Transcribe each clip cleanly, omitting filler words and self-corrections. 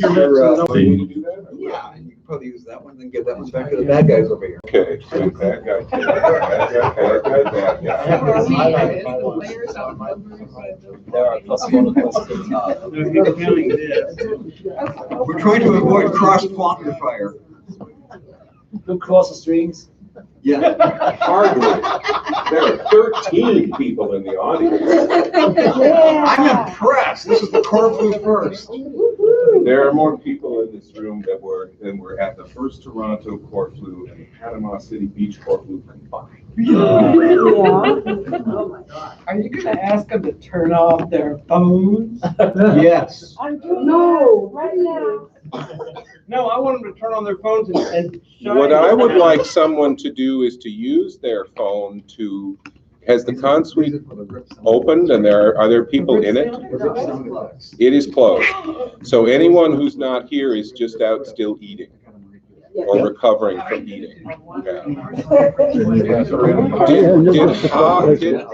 Yeah, and you can probably use that one, then give that one back to the bad guys over here. Okay, so bad guy, bad guy. We're trying to avoid cross-quantifier. Who cross the streams? Yeah. Hardly. There are 13 people in the audience. I'm impressed. This is the Corflu first. There are more people in this room than were at the first Toronto Corflu and Panama City Beach Corflu combined. Oh my God. Are you gonna ask them to turn off their phones? Yes. No, right now. No, I want them to turn on their phones and shine. What I would like someone to do is to use their phone to, has the con suite opened and are there people in it? It is closed. So anyone who's not here is just out still eating or recovering from eating. Yeah.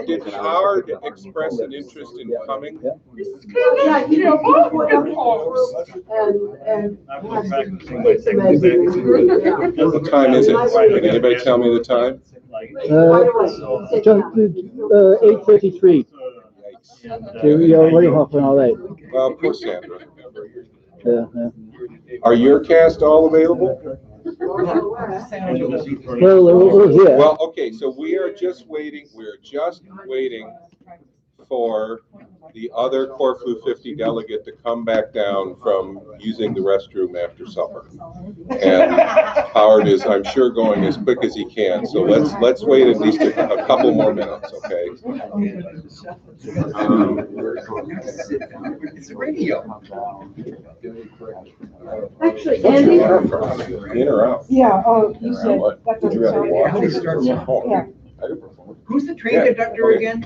Did Howard express an interest in coming? Yeah, you know, we're gonna call and. What time is it? Can anybody tell me the time? 8:33. You're already half an hour late. Well, poor Sandra. Yeah. Are your cast all available? Well, yeah. Well, okay, so we're just waiting for the other Corflu 50 delegate to come back down from using the restroom after supper. And Howard is, I'm sure, going as quick as he can, so let's wait at least a couple more minutes, okay? It's a radio. Actually, Andy. In or out? Yeah, oh, you said. What? That Would you doesn't rather sound walk? good. Yeah. Who's the train Yeah. conductor again?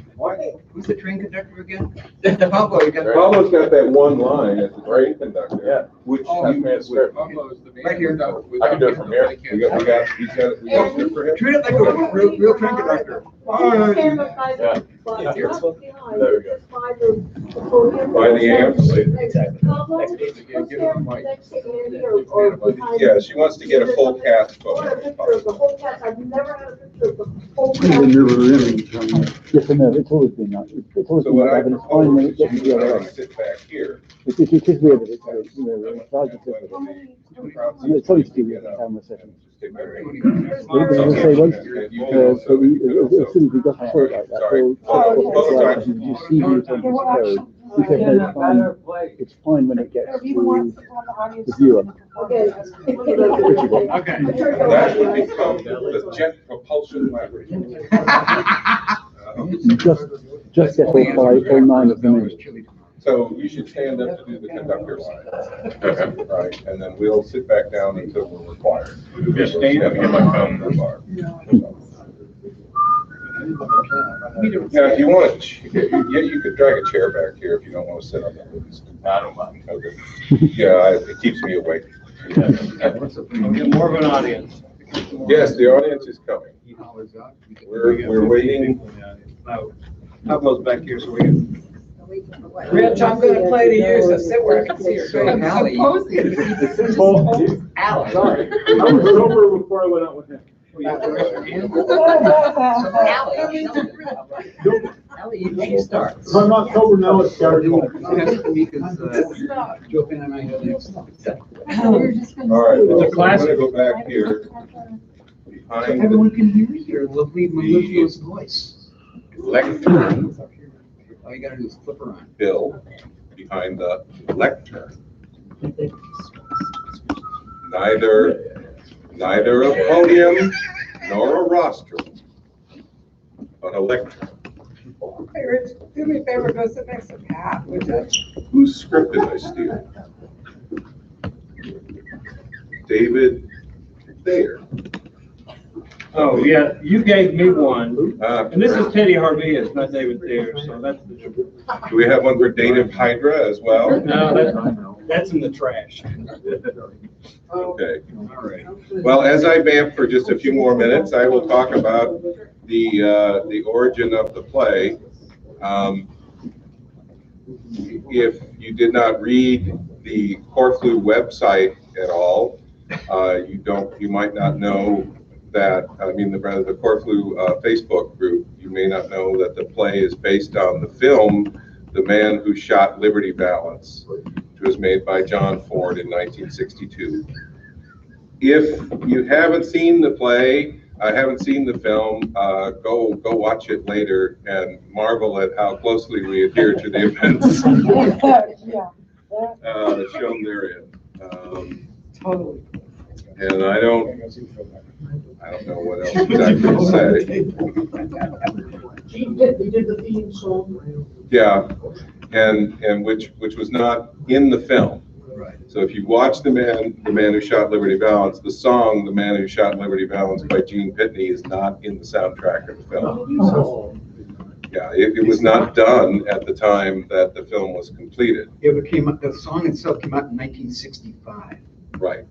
Who's the train conductor again? Pablo, you got Pablo's got that one line as the train conductor. Yeah. Which Oh, you transcript. right here. I can do it from here. We got a script for him? Treat it like a real train conductor. Yeah. But Here. not behind, There we go. by the podium. By the amps? Pablo, let's stand next to Andy or behind. Yeah, she wants to get a full cast I want a photo. picture of the whole cast. I've never had a picture of the whole The cast. mirror image. Yes, I know. It's always been that. It's always So been what that, I and it's fine when it propose gets is to the other you end. sit back here. It is weird that it's, you know, it's hard to do it. It's something to do with the camera setting. Take that right. What did I say once? So as soon as we got to show like that, you see the attention code. We said, no, it's fine when it gets to the viewer. Okay. Okay. That would become the jet propulsion library. Just get all 9 of them in. So you should stand up to do the conductor line. Right, and then we'll sit back down until we're required. Just stand up, get my phone. Yeah, if you want to, you could drag a chair back here if you don't want to sit on that. I don't mind. Okay. Yeah, it keeps me awake. We'll get more of an audience. Yes, the audience is coming. We're waiting. Pablo's back here, so we can. Rich, I'm gonna play to you, so sit where I can see your face. Allie. Al, sorry. I was sober before I went out with him. Allie, you start. If I'm not sober now, it's starting. Because Joe Finn and I have next. All right, It's a well, I'm classic. gonna go back here. Behind Everyone the can hear your lovely, mellifluous voice. lectern, All you gotta do is flip around. Bill, behind the lectern. Neither a podium nor a rostrum, but a lectern. Hey, Rich, do me a favor, go sit next to Pat, would you? Whose script did I steal? David Thayer. Oh, yeah, you gave me one, Uh, and this is Teddy Harvey, not David Thayer, so that's the difference. Do we have one for Dative Hydra as well? No, that's in the trash. Okay. All right. Well, as I vamp for just a few more minutes, I will talk about the origin of the play. If you did not read the Corflu website at all. You might not know that, rather the Corflu Facebook group, you may not know that the play is based on the film, The Man Who Shot Liberty Valance, which was made by John Ford in 1962. If you haven't seen the play, haven't seen the film, go watch it later and marvel at how closely we adhere to the events shown therein. Totally. And I don't know what else exactly to say. Gene Pitney did the theme song. Yeah, and which was not in the film. Right. So if you watch The Man Who Shot Liberty Valance, the song The Man Who Shot Liberty Valance by Gene Pitney is not in the soundtrack of the film. So, yeah, it was not done at the time that the film was completed. The song itself came out in 1965. Right.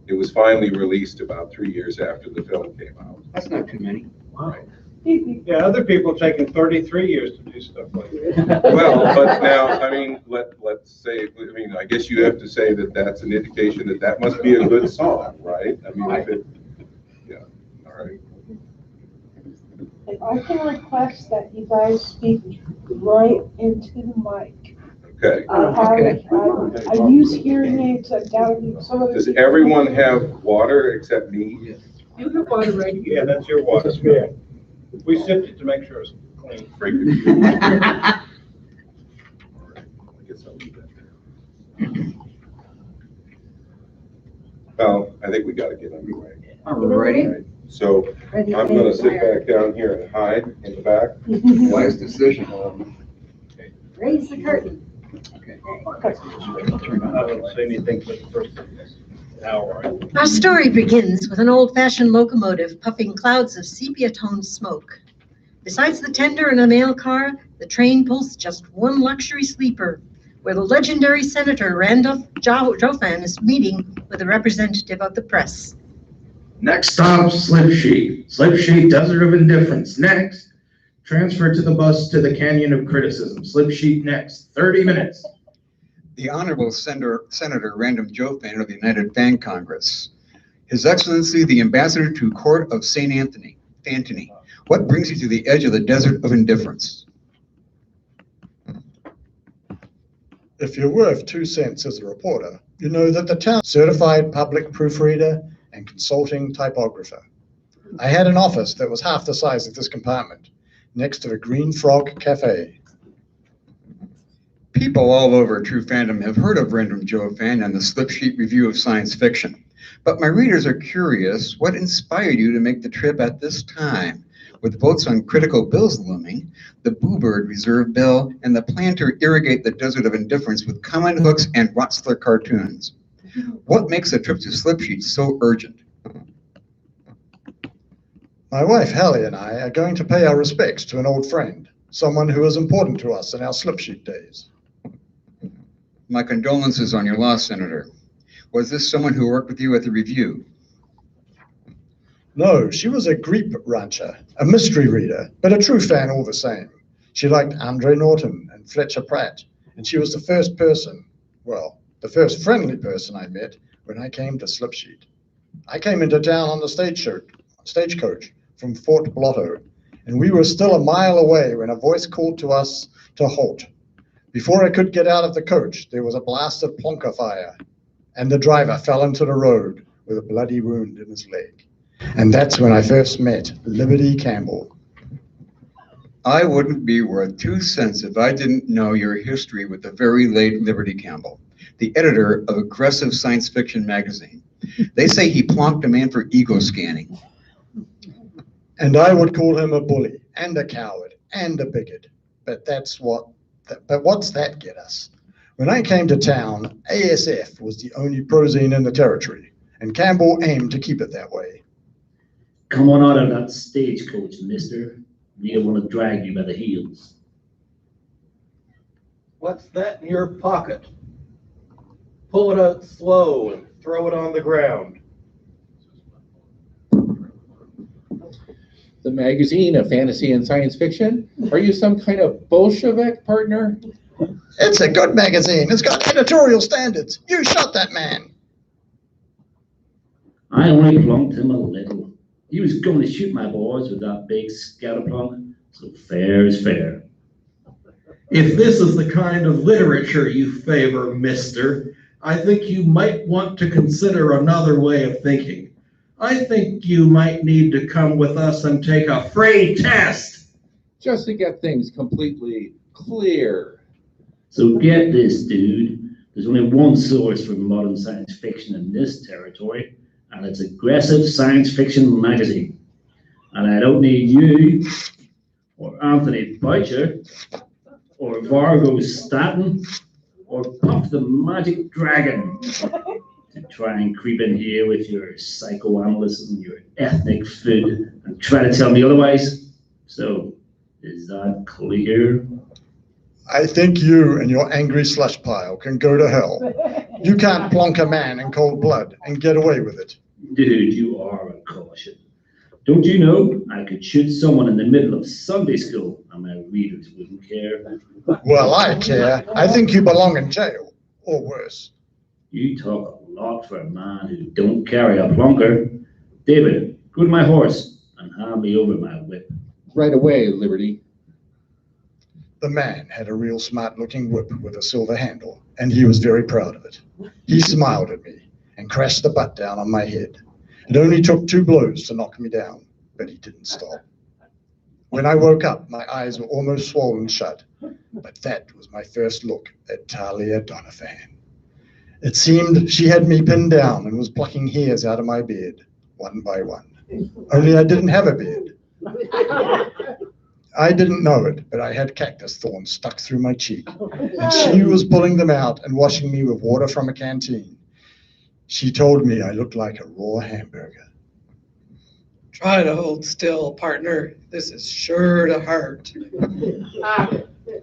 It was finally released about 3 years after the film came out. That's not too many. Right. Yeah, other people taking 33 years to do stuff like that. Well, but now, let's say, I guess you have to say that that's an indication that that must be a good song, right? If it, yeah, all right. If I can request that you guys speak right into the mic. Okay. I use hearing aids, I doubt some of the. Does everyone have water except me? Yes. You have water right here. Yeah, that's your water. Yeah. We sipped it to make sure it's clean. Very good. I guess I'll leave that there. Well, I think we got to get underway. Alrighty. Right. So I'm going to sit back down here and hide in the back. Wise decision. Raise the curtain. Okay. I haven't seen anything for the first hour. Our story begins with an old-fashioned locomotive puffing clouds of sepia-toned smoke. Besides the tender and a mail car, the train pulls just one luxury sleeper, where the legendary Senator Randolph Joffan is meeting with a representative of the press. Next stop, Slip Sheet. Slip Sheet, Desert of Indifference. Next. Transfer to the bus to the Canyon of Criticism. Slip Sheet next. 30 minutes. The Honorable Senator Randolph Joffan of the United Fan Congress. His Excellency, the Ambassador to Court of St. Anthony. What brings you to the edge of the desert of indifference? If you're worth 2 cents as a reporter, you know that the town certified public proofreader and consulting typographer. I had an office that was half the size of this compartment, next to the Green Frog Cafe. People all over True Fandom have heard of Randolph Joffan and the Slip Sheet Review of Science Fiction. But my readers are curious, what inspired you to make the trip at this time? With votes on critical bills looming, the Boo Bird Reserve Bill, and the plan to irrigate the desert of indifference with common hooks and Rotzler cartoons. What makes a trip to Slip Sheet so urgent? My wife, Hallie, and I are going to pay our respects to an old friend, someone who was important to us in our Slip Sheet days. My condolences on your loss, Senator. Was this someone who worked with you at the review? No, she was a Greep rancher, a mystery reader, but a true fan all the same. She liked Andre Norton and Fletcher Pratt, and she was the first friendly person I met when I came to Slip Sheet. I came into town on the stagecoach from Fort Blotto, and we were still a mile away when a voice called to us to halt. Before I could get out of the coach, there was a blast of plonker fire, and the driver fell into the road with a bloody wound in his leg. And that's when I first met Liberty Campbell. I wouldn't be worth 2 cents if I didn't know your history with the very late Liberty Campbell, the editor of Aggressive Science Fiction magazine. They say he plonked a man for ego scanning. And I would call him a bully and a coward and a bigot. But what's that get us? When I came to town, ASF was the only prozine in the territory, and Campbell aimed to keep it that way. Come on out of that stagecoach, mister. You want to drag you by the heels. What's that in your pocket? Pull it out slow and throw it on the ground. The magazine of fantasy and science fiction? Are you some kind of Bolshevik, partner? It's a good magazine. It's got editorial standards. You shot that man. I only plunked him a little. He was going to shoot my boys with that big scatterplunk, so fair is fair. If this is the kind of literature you favor, mister, I think you might want to consider another way of thinking. I think you might need to come with us and take a free test. Just to get things completely clear. So get this, dude. There's only one source for modern science fiction in this territory, and it's Aggressive Science Fiction Magazine. And I don't need you, or Anthony Boucher, or Vargo Staten, or Puff the Magic Dragon to try and creep in here with your psychoanalysis and your ethnic food and try to tell me otherwise. So, is that clear? I think you and your angry slush pile can go to hell. You can't plonk a man in cold blood and get away with it. Dude, you are a caution. Don't you know I could shoot someone in the middle of Sunday school and my readers wouldn't care? Well, I care. I think you belong in jail, or worse. You talk a lot for a man who don't carry a plunker. David, go to my horse and hand me over my whip. Right away, Liberty. The man had a real smart-looking whip with a silver handle, and he was very proud of it. He smiled at me and crashed the butt down on my head. It only took 2 blows to knock me down, but he didn't stop. When I woke up, my eyes were almost swollen shut, but that was my first look at Talia Donovan. It seemed she had me pinned down and was plucking hairs out of my beard, one by one. Only I didn't have a beard. I didn't know it, but I had cactus thorns stuck through my cheek, and she was pulling them out and washing me with water from a canteen. She told me I looked like a raw hamburger. Try to hold still, partner. This is sure to hurt.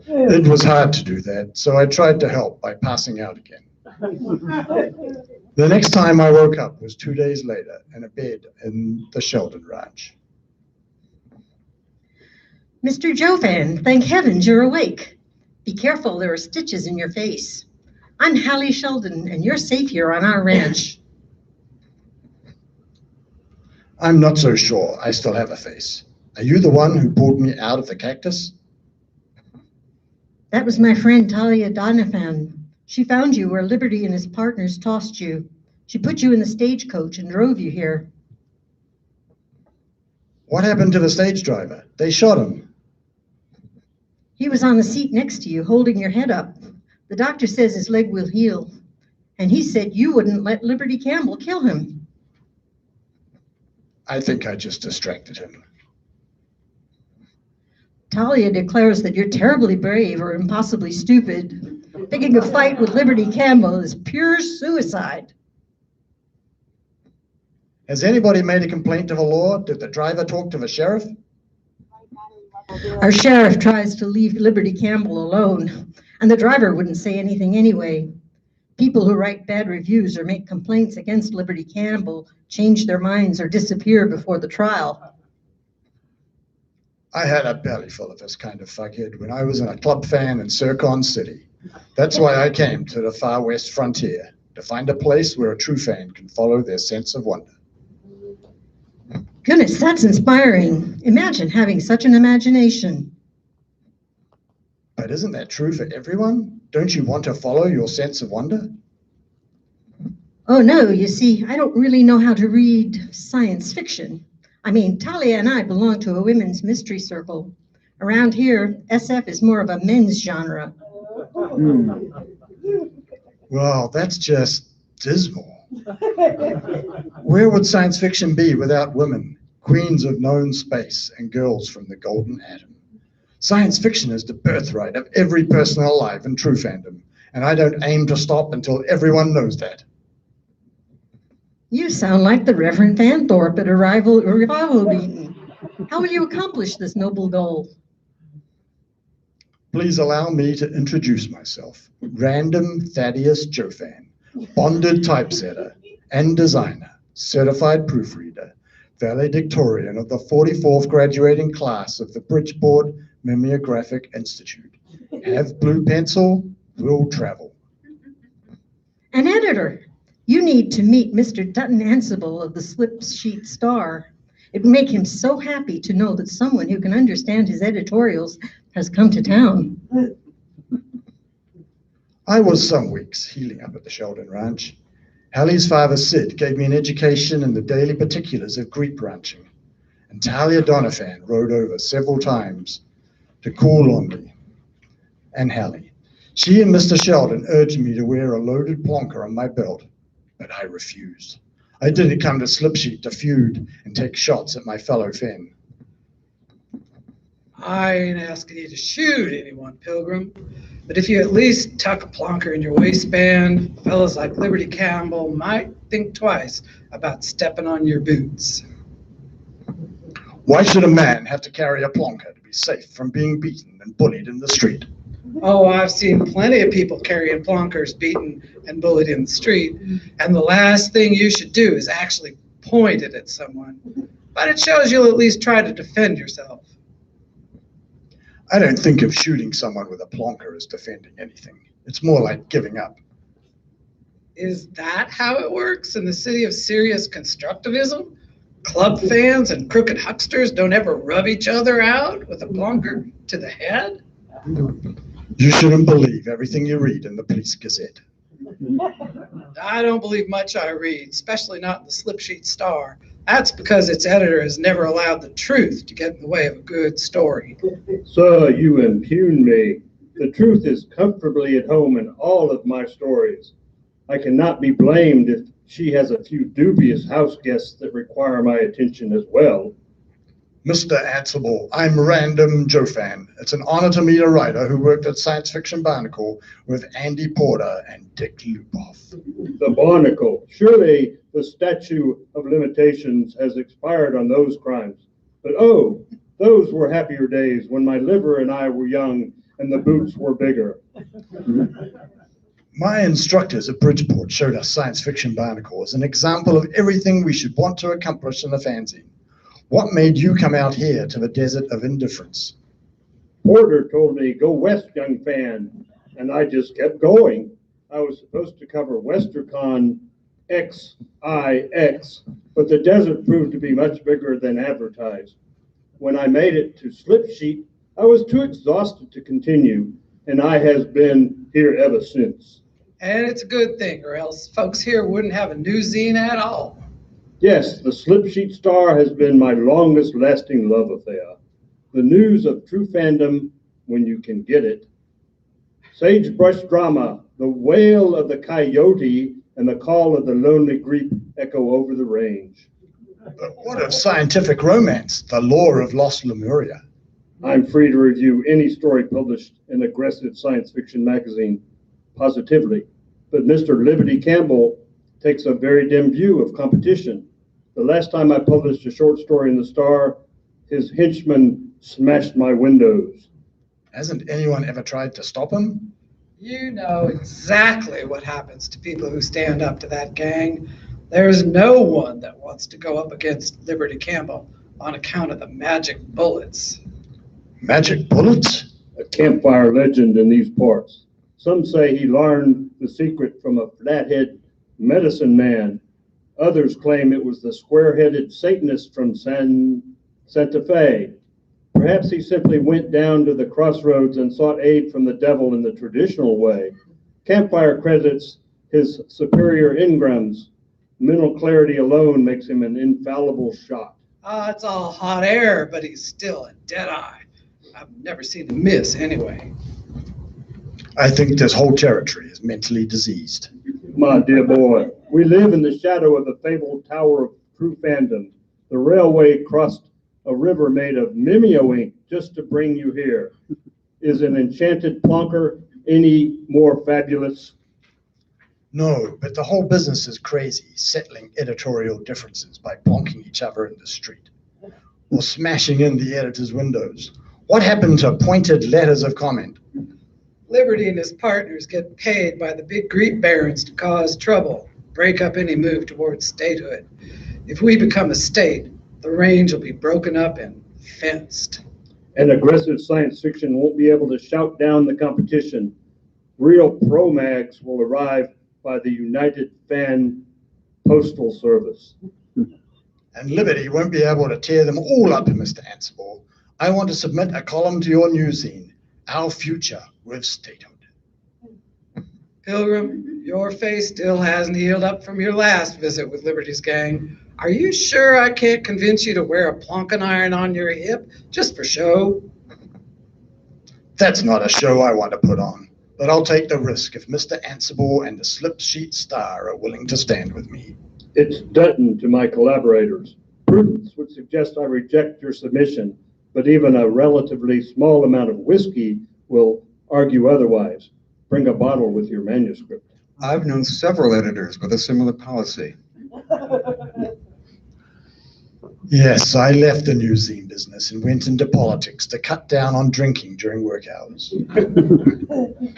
It was hard to do that, so I tried to help by passing out again. The next time I woke up was 2 days later in a bed in the Sheldon Ranch. Mr. Jovan, thank heavens you're awake. Be careful, there are stitches in your face. I'm Hallie Sheldon, and you're safe here on our ranch. I'm not so sure I still have a face. Are you the one who pulled me out of the cactus? That was my friend Talia Donovan. She found you where Liberty and his partners tossed you. She put you in the stagecoach and drove you here. What happened to the stage driver? They shot him. He was on the seat next to you, holding your head up. The doctor says his leg will heal. And he said you wouldn't let Liberty Campbell kill him. I think I just distracted him. Talia declares that you're terribly brave or impossibly stupid. Picking a fight with Liberty Campbell is pure suicide. Has anybody made a complaint to the law? Did the driver talk to the sheriff? Our sheriff tries to leave Liberty Campbell alone, and the driver wouldn't say anything anyway. People who write bad reviews or make complaints against Liberty Campbell change their minds or disappear before the trial. I had a belly full of this kind of fuckhead when I was in a club fan in Sircon City. That's why I came to the far west frontier, to find a place where a true fan can follow their sense of wonder. Goodness, that's inspiring. Imagine having such an imagination. But isn't that true for everyone? Don't you want to follow your sense of wonder? Oh no, you see, I don't really know how to read science fiction. I mean, Talia and I belong to a women's mystery circle. Around here, SF is more of a men's genre. Well, that's just dismal. Where would science fiction be without women, queens of known space, and girls from the golden atom? Science fiction is the birthright of every person alive in true fandom, and I don't aim to stop until everyone knows that. You sound like the Reverend Van Thorpe at a revival meeting. How will you accomplish this noble goal? Please allow me to introduce myself. Random Thaddeus Jovan, bonded typesetter and designer, certified proofreader, valedictorian of the 44th graduating class of the Bridgeport Mimeographic Institute. Have blue pencil, will travel. An editor. You need to meet Mr. Dutton Ansible of the Slip Sheet Star. It would make him so happy to know that someone who can understand his editorials has come to town. I was some weeks healing up at the Sheldon Ranch. Hallie's father, Sid, gave me an education in the daily particulars of Greek ranching, and Talia Doniphan rode over several times to call on me and Hallie. She and Mr. Sheldon urged me to wear a loaded plonker on my belt, but I refused. I didn't come to Slipsheet to feud and take shots at my fellow Finn. I ain't asking you to shoot anyone, Pilgrim, but if you at least tuck a plonker in your waistband, fellas like Liberty Campbell might think twice about stepping on your boots. Why should a man have to carry a plonker to be safe from being beaten and bullied in the street? Oh, I've seen plenty of people carrying plonkers, beaten and bullied in the street, and the last thing you should do is actually point it at someone. But it shows you'll at least try to defend yourself. I don't think of shooting someone with a plonker as defending anything. It's more like giving up. Is that how it works in the city of serious constructivism? Club fans and crooked hucksters don't ever rub each other out with a plonker to the head? You shouldn't believe everything you read in the Police Gazette. I don't believe much I read, especially not in the Slipsheet Star. That's because its editor has never allowed the truth to get in the way of a good story. Sir, you impugn me. The truth is comfortably at home in all of my stories. I cannot be blamed if she has a few dubious house guests that require my attention as well. Mr. Ansible, I'm Random Jofan. It's an honor to meet a writer who worked at Science Fiction Barnacle with Andy Porter and Dick Lupoff. The Barnacle. Surely the statute of limitations has expired on those crimes. But oh, those were happier days when my liver and I were young and the boots were bigger. My instructors at Bridgeport showed us Science Fiction Barnacle as an example of everything we should want to accomplish in a fanzine. What made you come out here to the desert of indifference? Porter told me, go west, young fan, and I just kept going. I was supposed to cover WesterCon XIX, but the desert proved to be much bigger than advertised. When I made it to Slipsheet, I was too exhausted to continue, and I has been here ever since. And it's a good thing, or else folks here wouldn't have a new zine at all. Yes, the Slipsheet Star has been my longest lasting love affair. The news of true fandom when you can get it. Sagebrush drama, the wail of the coyote and the call of the lonely Greek echo over the range. But what of scientific romance, the lore of Lost Lemuria? I'm free to review any story published in aggressive science fiction magazine, positively. But Mr. Liberty Campbell takes a very dim view of competition. The last time I published a short story in the Star, his henchman smashed my windows. Hasn't anyone ever tried to stop him? You know exactly what happens to people who stand up to that gang. There's no one that wants to go up against Liberty Campbell on account of the magic bullets. Magic bullets? A campfire legend in these parts. Some say he learned the secret from a flathead medicine man. Others claim it was the square-headed Satanist from Santa Fe. Perhaps he simply went down to the crossroads and sought aid from the devil in the traditional way. Campfire credits his superior engrams. Mental clarity alone makes him an infallible shot. It's all hot air, but he's still a dead-eye. I've never seen him miss, anyway. I think this whole territory is mentally diseased. My dear boy, we live in the shadow of the fabled tower of true fandom. The railway crossed a river made of mimeo ink just to bring you here. Is an enchanted plonker any more fabulous? No, but the whole business is crazy, settling editorial differences by plonking each other in the street or smashing in the editor's windows. What happened to pointed letters of comment? Liberty and his partners get paid by the big Greek barons to cause trouble, break up any move towards statehood. If we become a state, the range will be broken up and fenced. And aggressive science fiction won't be able to shout down the competition. Real pro mags will arrive by the United Fan Postal Service. And Liberty won't be able to tear them all up, Mr. Ansible. I want to submit a column to your newszine, Our Future with Statehood. Pilgrim, your face still hasn't healed up from your last visit with Liberty's gang. Are you sure I can't convince you to wear a plonkin iron on your hip just for show? That's not a show I want to put on, but I'll take the risk if Mr. Ansible and the Slip Sheet Star are willing to stand with me. It's Dutton to my collaborators. Prudence would suggest I reject your submission, but even a relatively small amount of whiskey will argue otherwise. Bring a bottle with your manuscript. I've known several editors with a similar policy. Yes, I left the newszine business and went into politics to cut down on drinking during work hours.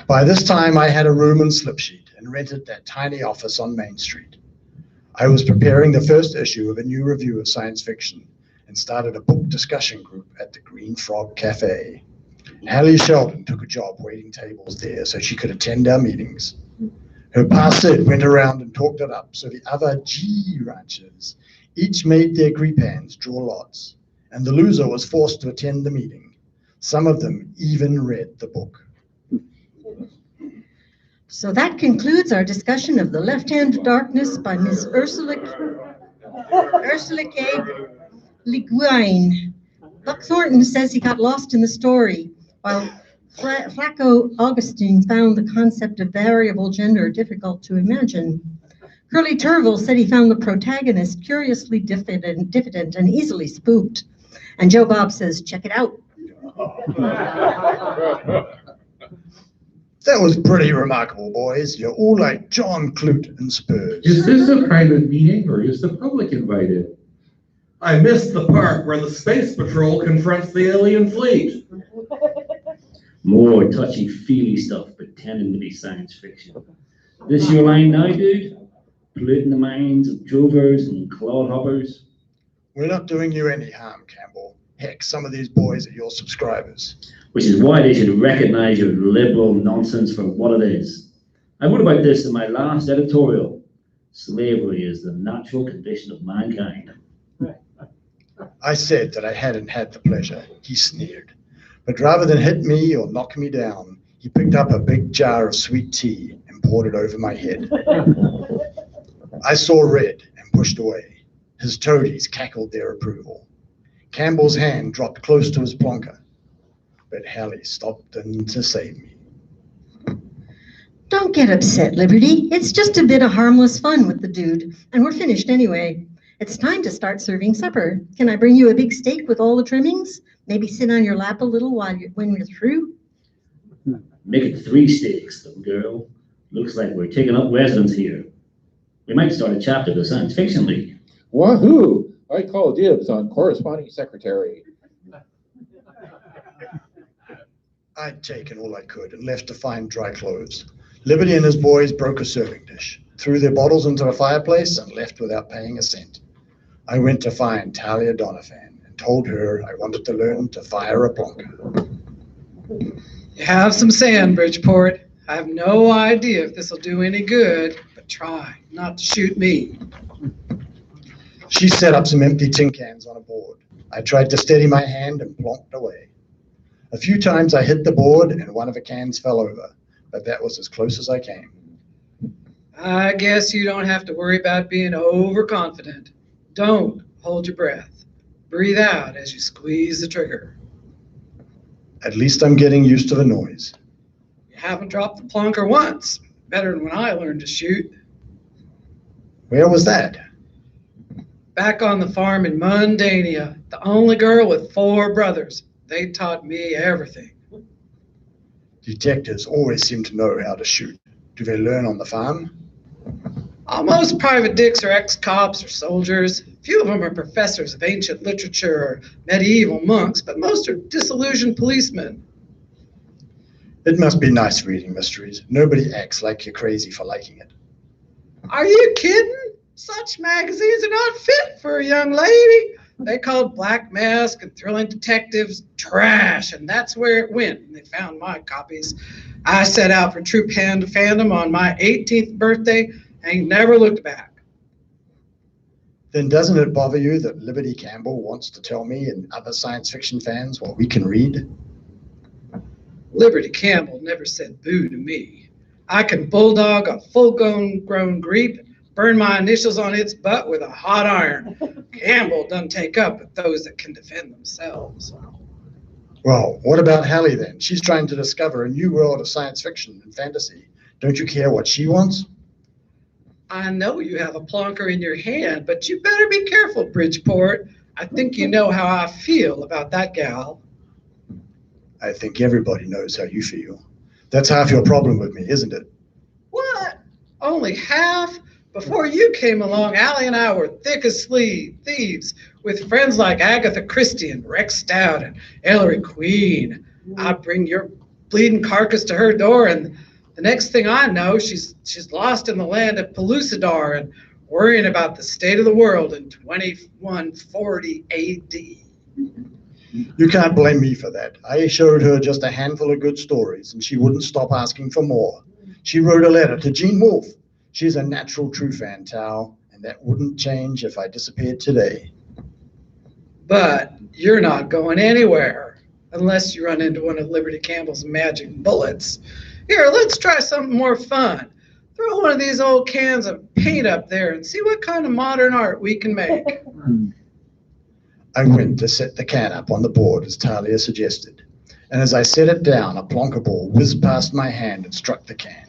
By this time, I had a room in Slipsheet and rented that tiny office on Main Street. I was preparing the first issue of a new review of science fiction and started a book discussion group at the Green Frog Cafe. Hallie Sheldon took a job waiting tables there so she could attend our meetings. Her pa Sid went around and talked it up so the other G ranchers each made their gripans draw lots, and the loser was forced to attend the meeting. Some of them even read the book. So that concludes our discussion of The Left-Hand Darkness by Miss Ursula K. Le Guin. Buck Thornton says he got lost in the story, while Flacco Augustine found the concept of variable gender difficult to imagine. Curly Turville said he found the protagonist curiously diffident and easily spooked. And Joe Bob says, check it out. That was pretty remarkable, boys. You're all like John Clute and Spurs. Is this a private meeting or is the public invited? I missed the part where the Space Patrol confronts the alien fleet. More touchy-feely stuff pretending to be science fiction. This your line now, dude? Polluting the minds of drovers and clodhoppers? We're not doing you any harm, Campbell. Heck, some of these boys are your subscribers. Which is why they should recognize your liberal nonsense for what it is. I wrote about this in my last editorial. Slavery is the natural condition of mankind. I said that I hadn't had the pleasure. He sneered. But rather than hit me or knock me down, he picked up a big jar of sweet tea and poured it over my head. I saw red and pushed away. His toadies cackled their approval. Campbell's hand dropped close to his plonker, but Hallie stopped in to save me. Don't get upset, Liberty. It's just a bit of harmless fun with the dude, and we're finished anyway. It's time to start serving supper. Can I bring you a big steak with all the trimmings? Maybe sit on your lap a little when we're through? Make it 3 steaks, little girl. Looks like we're taking up residence here. We might start a chapter of the Science Fiction League. Wahoo! I call dibs on corresponding secretary. I'd taken all I could and left to find dry clothes. Liberty and his boys broke a serving dish, threw their bottles into the fireplace, and left without paying a cent. I went to find Talia Donovan and told her I wanted to learn to fire a plonker. You have some sand, Bridgeport. I have no idea if this will do any good, but try not to shoot me. She set up some empty tin cans on a board. I tried to steady my hand and plonked away. A few times I hit the board and one of the cans fell over, but that was as close as I came. I guess you don't have to worry about being overconfident. Don't hold your breath. Breathe out as you squeeze the trigger. At least I'm getting used to the noise. You haven't dropped the plonker once. Better than when I learned to shoot. Where was that? Back on the farm in Mundania, the only girl with 4 brothers. They taught me everything. Detectives always seem to know how to shoot. Do they learn on the farm? Most private dicks are ex-cops or soldiers. Few of them are professors of ancient literature or medieval monks, but most are disillusioned policemen. It must be nice reading mysteries. Nobody acts like you're crazy for liking it. Are you kidding? Such magazines are not fit for a young lady. They called Black Mask and Thrilling Detectives trash, and that's where it went when they found my copies. I set out for true fandom on my 18th birthday and never looked back. Then doesn't it bother you that Liberty Campbell wants to tell me and other science fiction fans what we can read? Liberty Campbell never said boo to me. I can bulldog a full-grown greep, burn my initials on its butt with a hot iron. Campbell doesn't take up with those that can defend themselves. Well, what about Hallie then? She's trying to discover a new world of science fiction and fantasy. Don't you care what she wants? I know you have a plonker in your hand, but you better be careful, Bridgeport. I think you know how I feel about that gal. I think everybody knows how you feel. That's half your problem with me, isn't it? What? Only half? Before you came along, Allie and I were thick as thieves, with friends like Agatha Christie and Rex Stout and Ellery Queen. I'd bring your bleeding carcass to her door, and the next thing I know, she's lost in the land of Pellucidar and worrying about the state of the world in 2140 AD. You can't blame me for that. I showed her just a handful of good stories, and she wouldn't stop asking for more. She wrote a letter to Gene Wolfe. She's a natural true fan, Tao, and that wouldn't change if I disappeared today. But you're not going anywhere unless you run into one of Liberty Campbell's magic bullets. Here, let's try something more fun. Throw one of these old cans of paint up there and see what kind of modern art we can make. I went to set the can up on the board as Talia suggested, and as I set it down, a plonker ball whizzed past my hand and struck the can.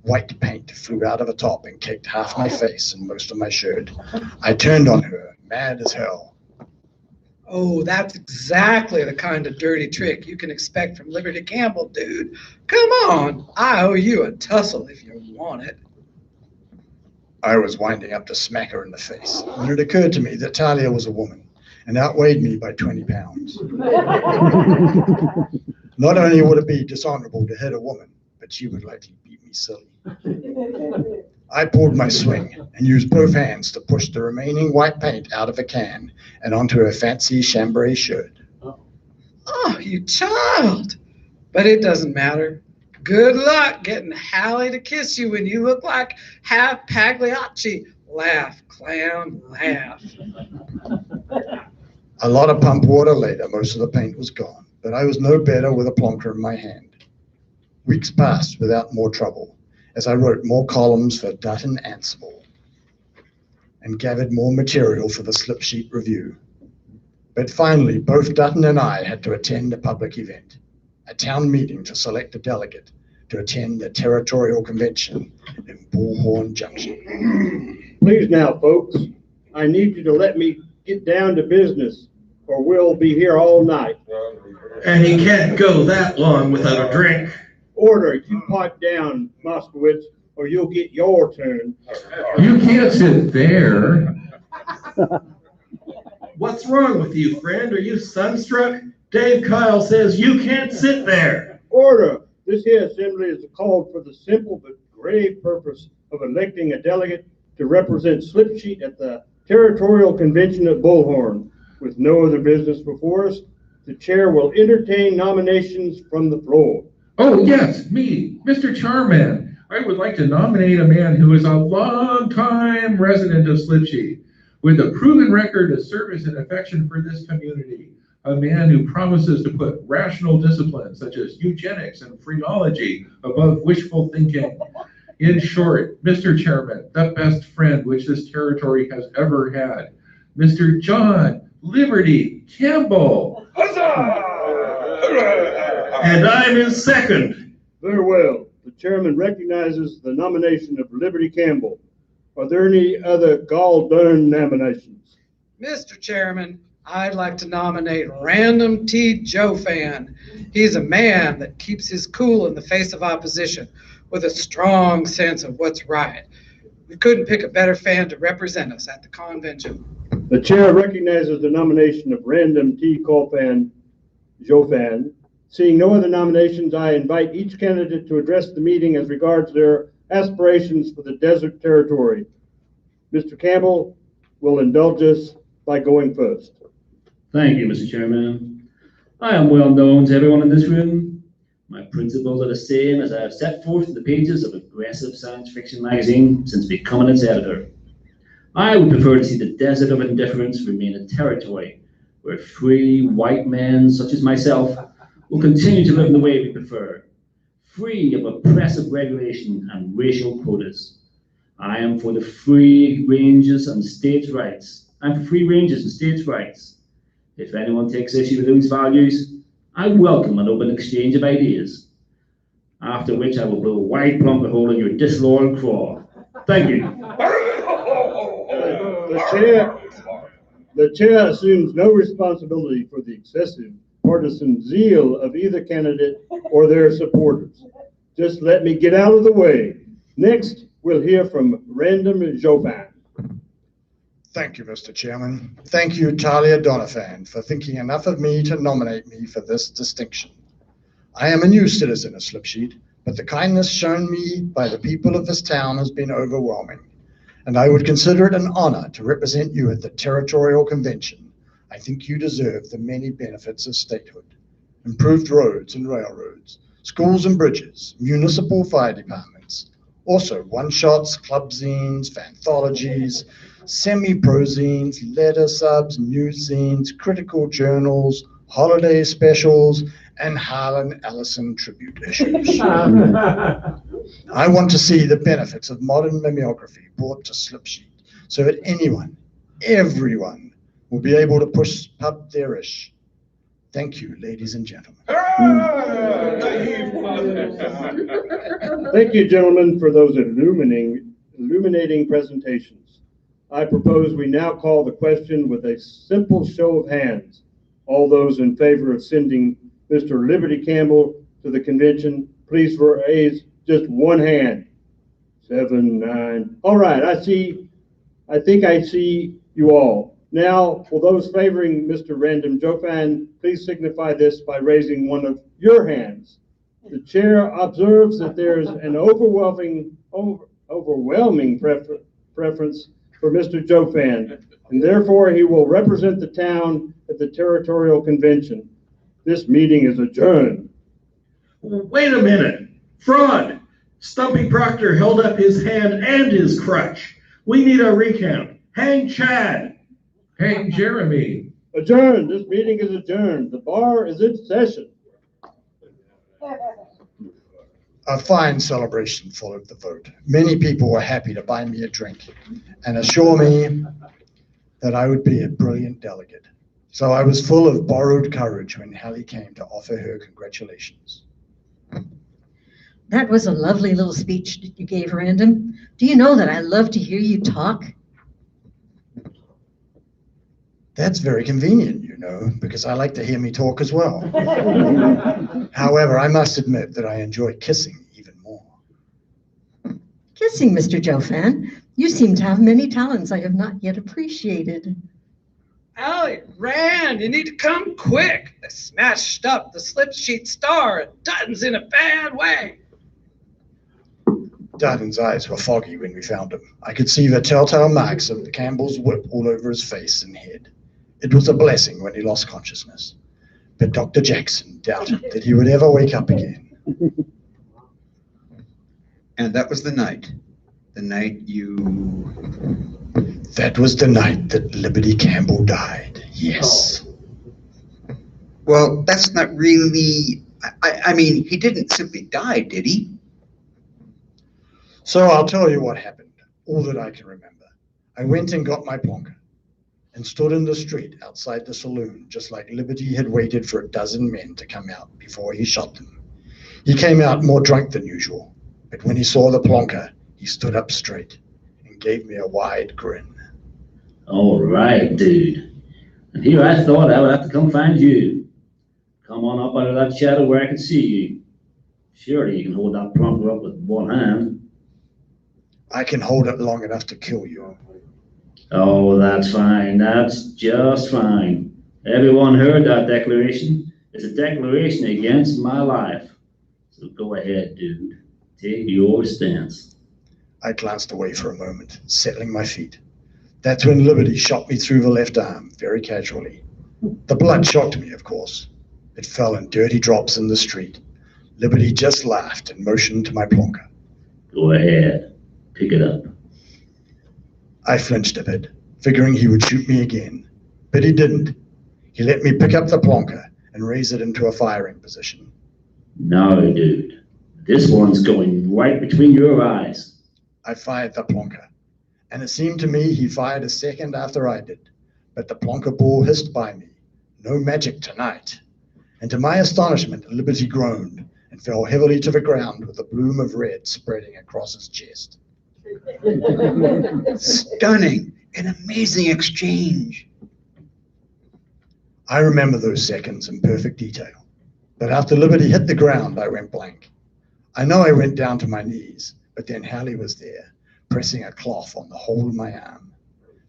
White paint flew out of the top and caked half my face and most of my shirt. I turned on her, mad as hell. Oh, that's exactly the kind of dirty trick you can expect from Liberty Campbell, dude. Come on, I owe you a tussle if you want it. I was winding up to smack her in the face when it occurred to me that Talia was a woman and outweighed me by 20 pounds. Not only would it be dishonorable to hit a woman, but she would likely beat me silly. I pulled my swing and used both hands to push the remaining white paint out of a can and onto her fancy chambray shirt. Oh, you child! But it doesn't matter. Good luck getting Hallie to kiss you when you look like half Pagliacci. Laugh, clown, laugh. A lot of pump water later, most of the paint was gone, but I was no better with a plonker in my hand. Weeks passed without more trouble, as I wrote more columns for Dutton Ansible and gathered more material for the slip sheet review. But finally, both Dutton and I had to attend a public event, a town meeting to select a delegate to attend a territorial convention in Bullhorn Junction. Please now, folks, I need you to let me get down to business, or we'll be here all night. And you can't go that long without a drink. Order, you pipe down, Moskowitz, or you'll get your turn. You can't sit there. What's wrong with you, friend? Are you sunstruck? Dave Kyle says you can't sit there. Order, this here assembly is called for the simple but grave purpose of electing a delegate to represent Slipsheet at the Territorial Convention at Bullhorn. With no other business before us, the chair will entertain nominations from the floor. Oh, yes, me, Mr. Charman. I would like to nominate a man who is a long-time resident of Slipsheet, with a proven record of service and affection for this community. A man who promises to put rational disciplines such as eugenics and phrenology above wishful thinking. In short, Mr. Chairman, the best friend which this territory has ever had, Mr. John Liberty Campbell. And I'm his second. Very well. The chairman recognizes the nomination of Liberty Campbell. Are there any other gall-darn nominations? Mr. Chairman, I'd like to nominate Random T. Jofan. He's a man that keeps his cool in the face of opposition with a strong sense of what's right. We couldn't pick a better fan to represent us at the convention. The chair recognizes the nomination of Random T. Jofan. Seeing no other nominations, I invite each candidate to address the meeting as regards their aspirations for the Desert Territory. Mr. Campbell will indulge us by going first. Thank you, Mr. Chairman. I am well known to everyone in this room. My principles are the same as I have set forth in the pages of Aggressive Science Fiction magazine since becoming its editor. I would prefer to see the desert of indifference remain a territory where free white men such as myself will continue to live in the way we prefer, free of oppressive regulation and racial quotas. I am for the free ranges and states' rights. I'm for free ranges and states' rights. If anyone takes issue with those values, I welcome an open exchange of ideas, after which I will blow a wide plumper hole in your disloyal craw. Thank you. The chair assumes no responsibility for the excessive partisan zeal of either candidate or their supporters. Just let me get out of the way. Next, we'll hear from Random Jobin. Thank you, Mr. Chairman. Thank you, Talia Donovan, for thinking enough of me to nominate me for this distinction. I am a new citizen of Slipsheet, but the kindness shown me by the people of this town has been overwhelming, and I would consider it an honor to represent you at the Territorial Convention. I think you deserve the many benefits of statehood: improved roads and railroads, schools and bridges, municipal fire departments, also one-shots, club zines, fanthologies, semi-pro-zines, letter subs, news zines, critical journals, holiday specials, and Harlan Ellison tribute issues. I want to see the benefits of modern mimeography brought to Slipsheet so that anyone, everyone, will be able to push pub their ish. Thank you, ladies and gentlemen. Thank you, gentlemen, for those illuminating presentations. I propose we now call the question with a simple show of hands. All those in favor of sending Mr. Liberty Campbell to the convention, please raise just one hand. 7, 9. All right, I think I see you all. Now, will those favoring Mr. Random Jofan please signify this by raising one of your hands? The chair observes that there is an overwhelming preference for Mr. Jofan, and therefore he will represent the town at the Territorial Convention. This meeting is adjourned. Wait a minute. Fraud. Stumpy Proctor held up his hand and his crutch. We need a recount. Hang Chad. Hang Jeremy. Adjourned. This meeting is adjourned. The bar is in session. A fine celebration followed the vote. Many people were happy to buy me a drink and assure me that I would be a brilliant delegate. So I was full of borrowed courage when Hallie came to offer her congratulations. That was a lovely little speech that you gave, Random. Do you know that I love to hear you talk? That's very convenient, you know, because I like to hear me talk as well. However, I must admit that I enjoy kissing even more. Kissing, Mr. Jofan. You seem to have many talents I have not yet appreciated. Allie, Rand, you need to come quick. They smashed up the Slipsheet Star and Dutton's in a bad way. Dutton's eyes were foggy when we found him. I could see the telltale marks of the Campbell's whip all over his face and head. It was a blessing when he lost consciousness. But Dr. Jackson doubted that he would ever wake up again. And that was the night you... That was the night that Liberty Campbell died, yes. Well, that's not really... I mean, he didn't simply die, did he? So I'll tell you what happened, all that I can remember. I went and got my plonker and stood in the street outside the saloon, just like Liberty had waited for a dozen men to come out before he shot them. He came out more drunk than usual, but when he saw the plonker, he stood up straight and gave me a wide grin. All right, dude. And here I thought I would have to come find you. Come on up out of that shadow where I can see you. Surely you can hold that plonker up with one hand. I can hold it long enough to kill you. Oh, that's fine. That's just fine. Everyone heard that declaration. It's a declaration against my life. So go ahead, dude. Take your stance. I glanced away for a moment, settling my feet. That's when Liberty shot me through the left arm, very casually. The blood shocked me, of course. It fell in dirty drops in the street. Liberty just laughed and motioned to my plonker. Go ahead, pick it up. I flinched a bit, figuring he would shoot me again. But he didn't. He let me pick up the plonker and raise it into a firing position. No, dude. This one's going right between your eyes. I fired the plonker, and it seemed to me he fired a second after I did. But the plonker ball hissed by me. No magic tonight. And to my astonishment, Liberty groaned and fell heavily to the ground with a bloom of red spreading across his chest. Stunning, an amazing exchange. I remember those seconds in perfect detail. But after Liberty hit the ground, I went blank. I know I went down to my knees, but then Hallie was there, pressing a cloth on the whole of my arm.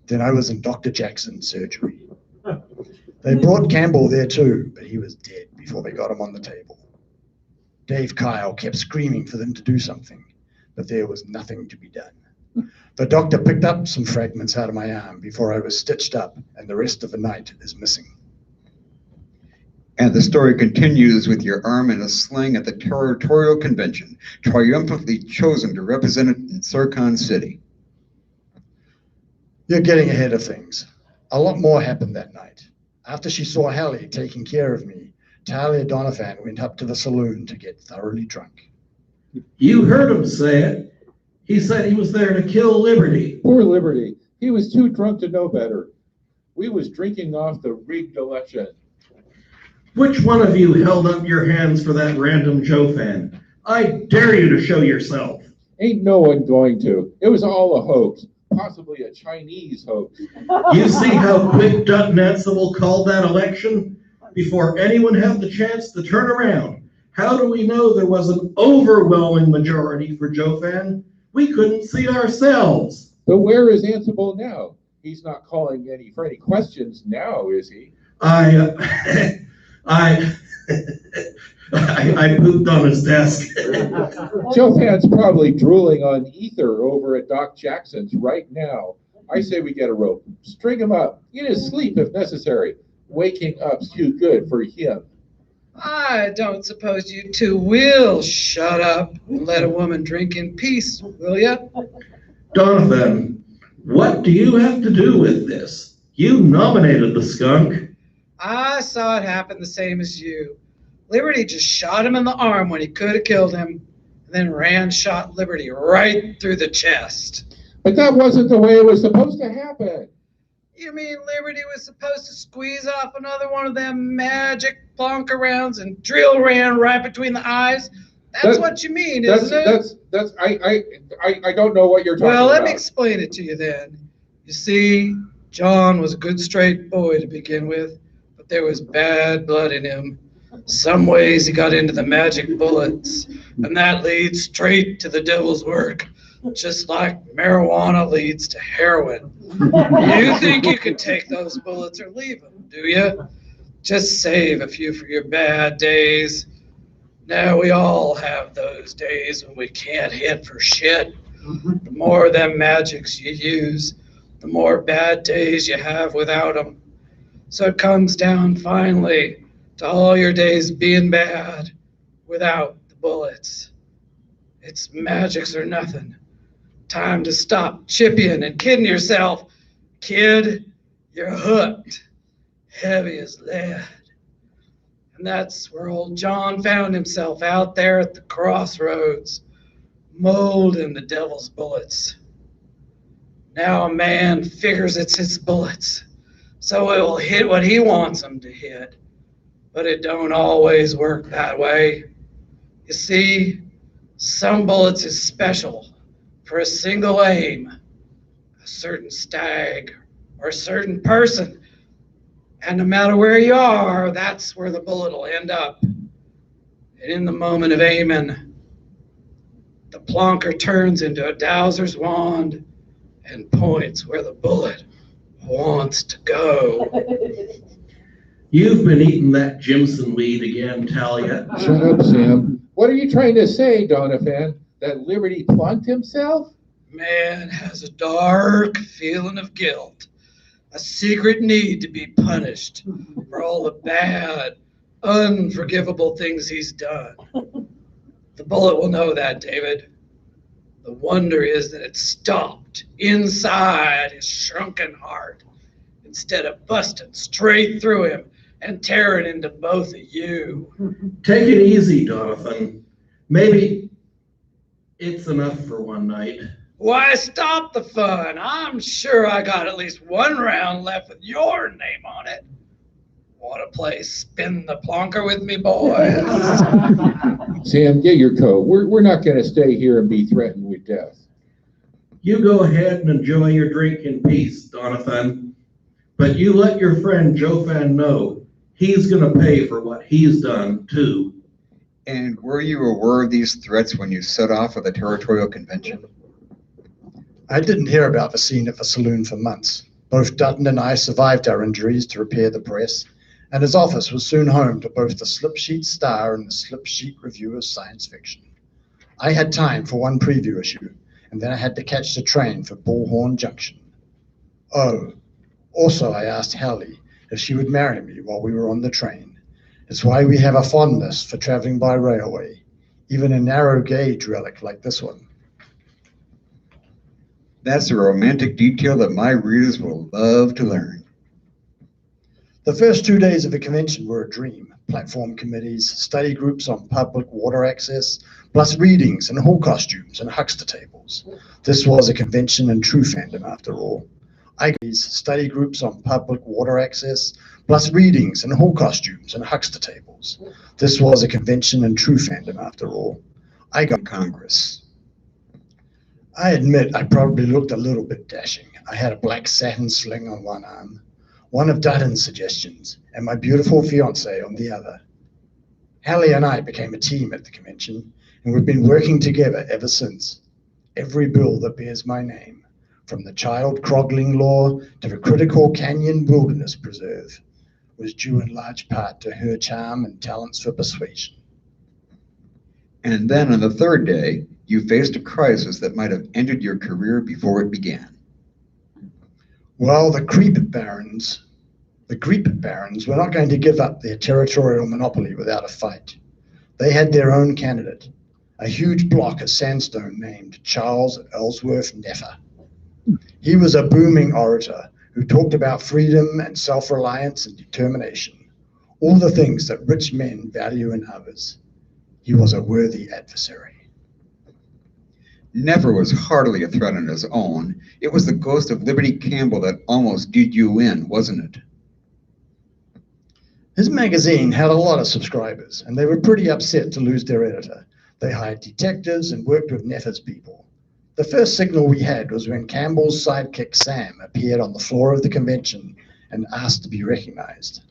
Then I was in Dr. Jackson's surgery. They brought Campbell there too, but he was dead before they got him on the table. Dave Kyle kept screaming for them to do something, but there was nothing to be done. The doctor picked up some fragments out of my arm before I was stitched up, and the rest of the night is missing. And the story continues with your arm in a sling at the territorial convention, triumphantly chosen to represent it in Sircon City. You're getting ahead of things. A lot more happened that night. After she saw Hallie taking care of me, Talia Donovan went up to the saloon to get thoroughly drunk. You heard him say it. He said he was there to kill Liberty. Poor Liberty. He was too drunk to know better. We was drinking off the rigged election. Which one of you held up your hands for that random Joe fan? I dare you to show yourself. Ain't no one going to. It was all a hoax. Possibly a Chinese hoax. You see how quick Doug Nanceable called that election? Before anyone had the chance to turn around. How do we know there was an overwhelming majority for Joe fan? We couldn't see ourselves. But where is Ansible now? He's not calling for any questions now, is he? I pooped on his desk. Joe Fan's probably drooling on ether over at Doc Jackson's right now. I say we get a rope. String him up. In his sleep if necessary. Waking up's too good for him. I don't suppose you two will shut up and let a woman drink in peace, will ya? Donovan, what do you have to do with this? You nominated the skunk. I saw it happen the same as you. Liberty just shot him in the arm when he could have killed him, and then Rand shot Liberty right through the chest. But that wasn't the way it was supposed to happen. You mean Liberty was supposed to squeeze off another one of them magic plonker rounds and drill Rand right between the eyes? That's what you mean, isn't it? I don't know what you're talking about. Well, let me explain it to you then. You see, John was a good straight boy to begin with, but there was bad blood in him. Some ways he got into the magic bullets, and that leads straight to the devil's work, just like marijuana leads to heroin. You think you can take those bullets or leave them, do you? Just save a few for your bad days. Now we all have those days when we can't hit for shit. The more of them magics you use, the more bad days you have without them. So it comes down finally to all your days being bad without the bullets. It's magics or nothing. Time to stop chipping and kidding yourself. Kid, you're hooked. Heavy as lead. And that's where old John found himself out there at the crossroads, molding the devil's bullets. Now a man figures it's his bullets, so it will hit what he wants them to hit. But it don't always work that way. You see, some bullets is special for a single aim, a certain stag or a certain person. And no matter where you are, that's where the bullet will end up. And in the moment of aiming, the plonker turns into a dowser's wand and points where the bullet wants to go. You've been eating that Jimson weed again, Talia. Shut up, Sam. What are you trying to say, Donovan? That Liberty plunked himself? Man has a dark feeling of guilt. a secret need to be punished for all the bad, unforgivable things he's done. The bullet will know that, David. The wonder is that it stopped inside his shrunken heart instead of busting straight through him and tearing into both of you. Take it easy, Jonathan. Maybe it's enough for one night. Why stop the fun? I'm sure I got at least one round left with your name on it. Want to play spin the plonker with me, boys? Sam, get your coat. We're not going to stay here and be threatened with death. You go ahead and enjoy your drink in peace, Jonathan. But you let your friend Jofan know he's going to pay for what he's done, too. And were you aware of these threats when you set off for the territorial convention? I didn't hear about the scene at the saloon for months. Both Dutton and I survived our injuries to repair the press, and his office was soon home to both the Slipsheet Star and the Slipsheet Review of Science Fiction. I had time for one preview issue, and then I had to catch the train for Bullhorn Junction. Oh, also I asked Hallie if she would marry me while we were on the train. It's why we have a fondness for traveling by railway, even a narrow gauge relic like this one. That's a romantic detail that my readers will love to learn. The first 2 days of the convention were a dream. Platform committees, study groups on public water access, plus readings and hall costumes and huckster tables. This was a convention in true fandom after all. Study groups on public water access, plus readings and hall costumes and huckster tables. This was a convention in true fandom after all. I got Congress. I admit I probably looked a little bit dashing. I had a black satin sling on one arm, one of Dutton's suggestions, and my beautiful fiance on the other. Hallie and I became a team at the convention, and we've been working together ever since. Every bill that bears my name, from the child croggling law to the critical Canyon Wilderness Preserve, was due in large part to her charm and talents for persuasion. And then on the third day, you faced a crisis that might have ended your career before it began. Well, the Creep Barons were not going to give up their territorial monopoly without a fight. They had their own candidate, a huge block of sandstone named Charles Ellsworth Neffer. He was a booming orator who talked about freedom and self-reliance and determination, all the things that rich men value in others. He was a worthy adversary. Never was hardly a threat on his own. It was the ghost of Liberty Campbell that almost did you in, wasn't it? His magazine had a lot of subscribers, and they were pretty upset to lose their editor. They hired detectives and worked with Neffer's people. The first signal we had was when Campbell's sidekick Sam appeared on the floor of the convention and asked to be recognized.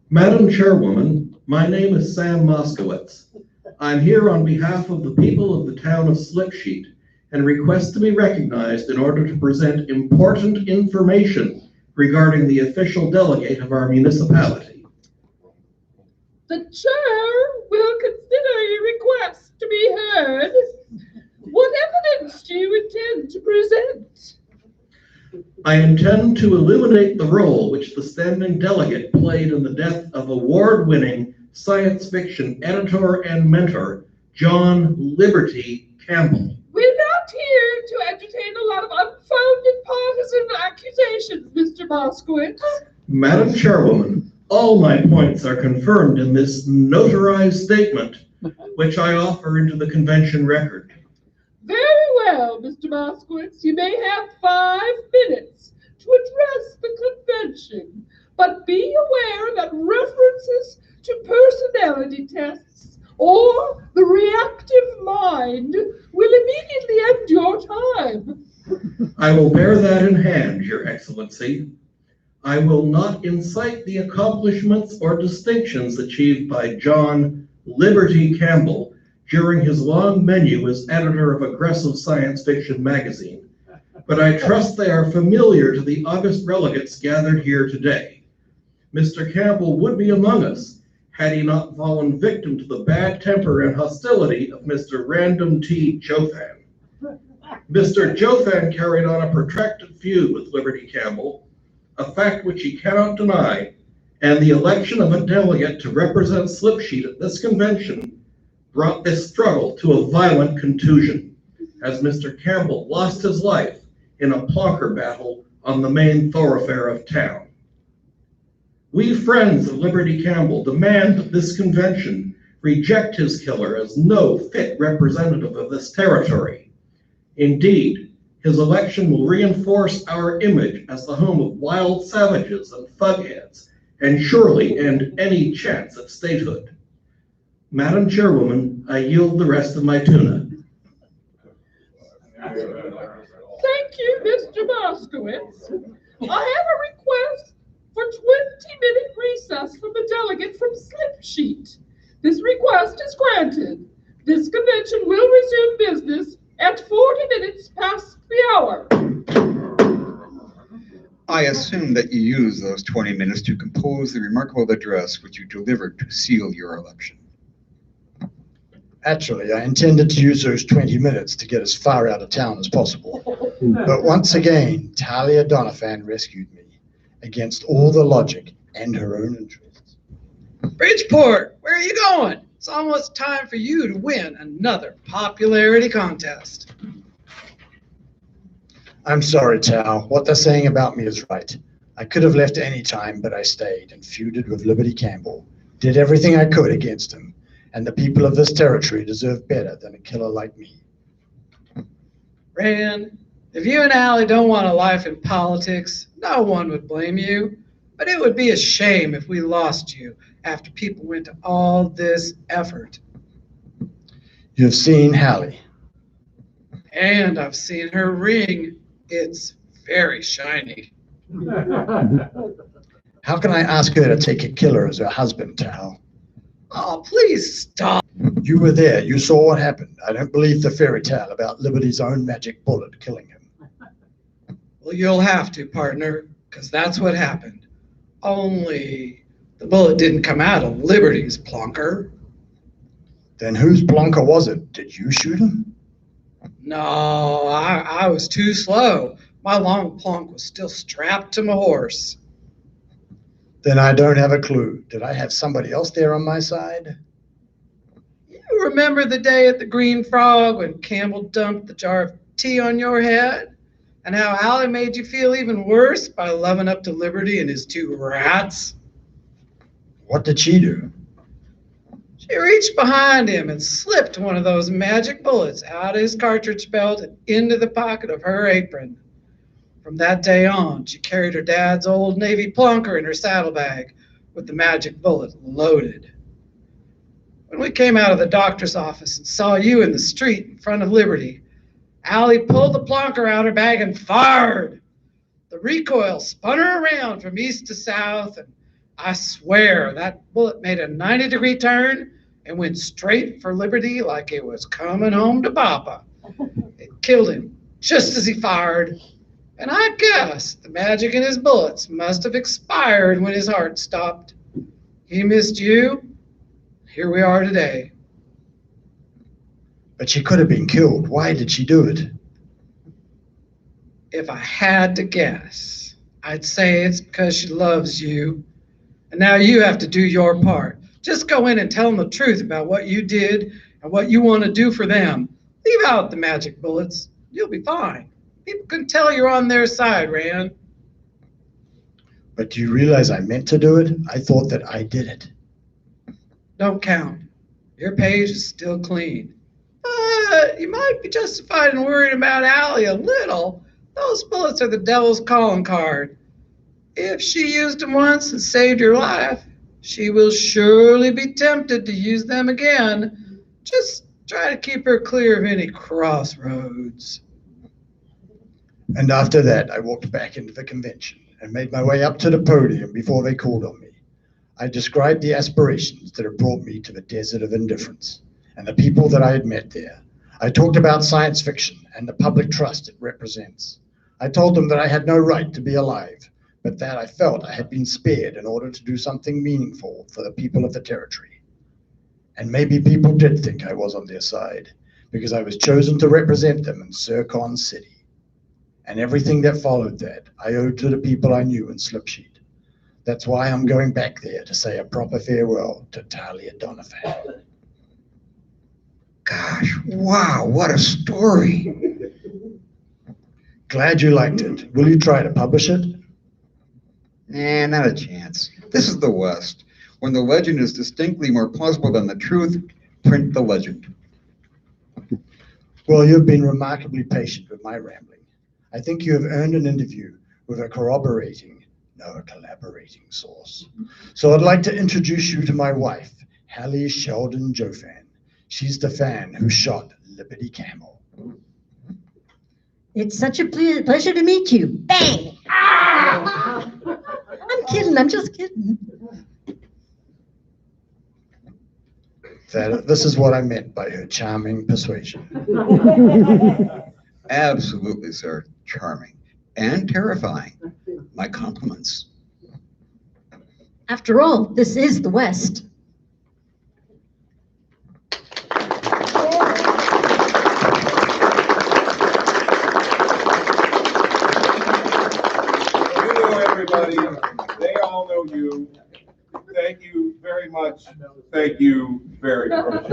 Madam Chairwoman, my name is Sam Moskowitz. I'm here on behalf of the people of the town of Slipsheet and request to be recognized in order to present important information regarding the official delegate of our municipality. The chair will consider your request to be heard. What evidence do you intend to present? I intend to illuminate the role which the standing delegate played in the death of award-winning science fiction editor and mentor, John Liberty Campbell. We're not here to entertain a lot of unfounded partisan accusations, Mr. Moskowitz. Madam Chairwoman, all my points are confirmed in this notarized statement, which I offer into the convention record. Very well, Mr. Moskowitz. You may have 5 minutes to address the convention, but be aware that references to personality tests or the reactive mind will immediately end your time. I will bear that in hand, Your Excellency. I will not incite the accomplishments or distinctions achieved by John Liberty Campbell during his long menu as editor of Aggressive Science Fiction magazine, but I trust they are familiar to the august delegates gathered here today. Mr. Campbell would be among us had he not fallen victim to the bad temper and hostility of Mr. Random T. Jofan. Mr. Jofan carried on a protracted feud with Liberty Campbell, a fact which he cannot deny, and the election of a delegate to represent Slipsheet at this convention brought this struggle to a violent contusion, as Mr. Campbell lost his life in a plonker battle on the main thoroughfare of town. We friends of Liberty Campbell demand that this convention reject his killer as no fit representative of this territory. Indeed, his election will reinforce our image as the home of wild savages and thugheads, and surely end any chance at statehood. Madam Chairwoman, I yield the rest of my tuna. Thank you, Mr. Moskowitz. I have a request for 20-minute recess from the delegate from Slipsheet. This request is granted. This convention will resume business at 40 minutes past the hour. I assume that you used those 20 minutes to compose the remarkable address which you delivered to seal your election. Actually, I intended to use those 20 minutes to get as far out of town as possible. But once again, Talia Doniphan rescued me against all the logic and her own interests. Bridgeport, where are you going? It's almost time for you to win another popularity contest. I'm sorry, Tal. What they're saying about me is right. I could have left any time, but I stayed and feuded with Liberty Campbell. Did everything I could against him. And the people of this territory deserve better than a killer like me. Rand, if you and Allie don't want a life in politics, no one would blame you. But it would be a shame if we lost you after people went to all this effort. You've seen Hallie. And I've seen her ring. It's very shiny. How can I ask her to take a killer as her husband, Tal? Oh, please stop. You were there. You saw what happened. I don't believe the fairy tale about Liberty's own magic bullet killing him. Well, you'll have to, partner, because that's what happened. Only the bullet didn't come out of Liberty's plonker. Then whose plonker was it? Did you shoot him? No, I was too slow. My long plonk was still strapped to my horse. Then I don't have a clue. Did I have somebody else there on my side? You remember the day at the Green Frog when Campbell dumped the jar of tea on your head? And how Allie made you feel even worse by loving up to Liberty and his two rats? What did she do? She reached behind him and slipped one of those magic bullets out of his cartridge belt and into the pocket of her apron. From that day on, she carried her dad's old Navy plonker in her saddlebag with the magic bullet loaded. When we came out of the doctor's office and saw you in the street in front of Liberty, Allie pulled the plonker out of her bag and fired. The recoil spun her around from east to south, and I swear that bullet made a 90-degree turn and went straight for Liberty like it was coming home to Papa. It killed him just as he fired. And I guess the magic in his bullets must have expired when his heart stopped. He missed you. Here we are today. But she could have been killed. Why did she do it? If I had to guess, I'd say it's because she loves you. And now you have to do your part. Just go in and tell them the truth about what you did and what you want to do for them. Leave out the magic bullets. You'll be fine. People can tell you're on their side, Rand. But do you realize I meant to do it? I thought that I did it. Don't count. Your page is still clean. But you might be justified in worrying about Allie a little. Those bullets are the devil's calling card. If she used them once and saved your life, she will surely be tempted to use them again. Just try to keep her clear of any crossroads. And after that, I walked back into the convention and made my way up to the podium before they called on me. I described the aspirations that had brought me to the desert of indifference and the people that I had met there. I talked about science fiction and the public trust it represents. I told them that I had no right to be alive, but that I felt I had been spared in order to do something meaningful for the people of the territory. And maybe people did think I was on their side, because I was chosen to represent them in Sircon City. And everything that followed that, I owed to the people I knew in Slipsheet. That's why I'm going back there to say a proper farewell to Talia Donovan. Gosh, wow, what a story. Glad you liked it. Will you try to publish it? Nah, not a chance. This is the West. When the legend is distinctly more plausible than the truth, print the legend. Well, you've been remarkably patient with my rambling. I think you have earned an interview with a corroborating, no, a collaborating source. So I'd like to introduce you to my wife, Hallie Sheldon Jofan. She's the fan who shot Liberty Camel. It's such a pleasure to meet you. Bang! Ah! I'm kidding, I'm just kidding. This is what I meant by her charming persuasion. Absolutely, sir. Charming and terrifying. My compliments. After all, this is the West. You know everybody. They all know you. Thank you very much. Thank you very much.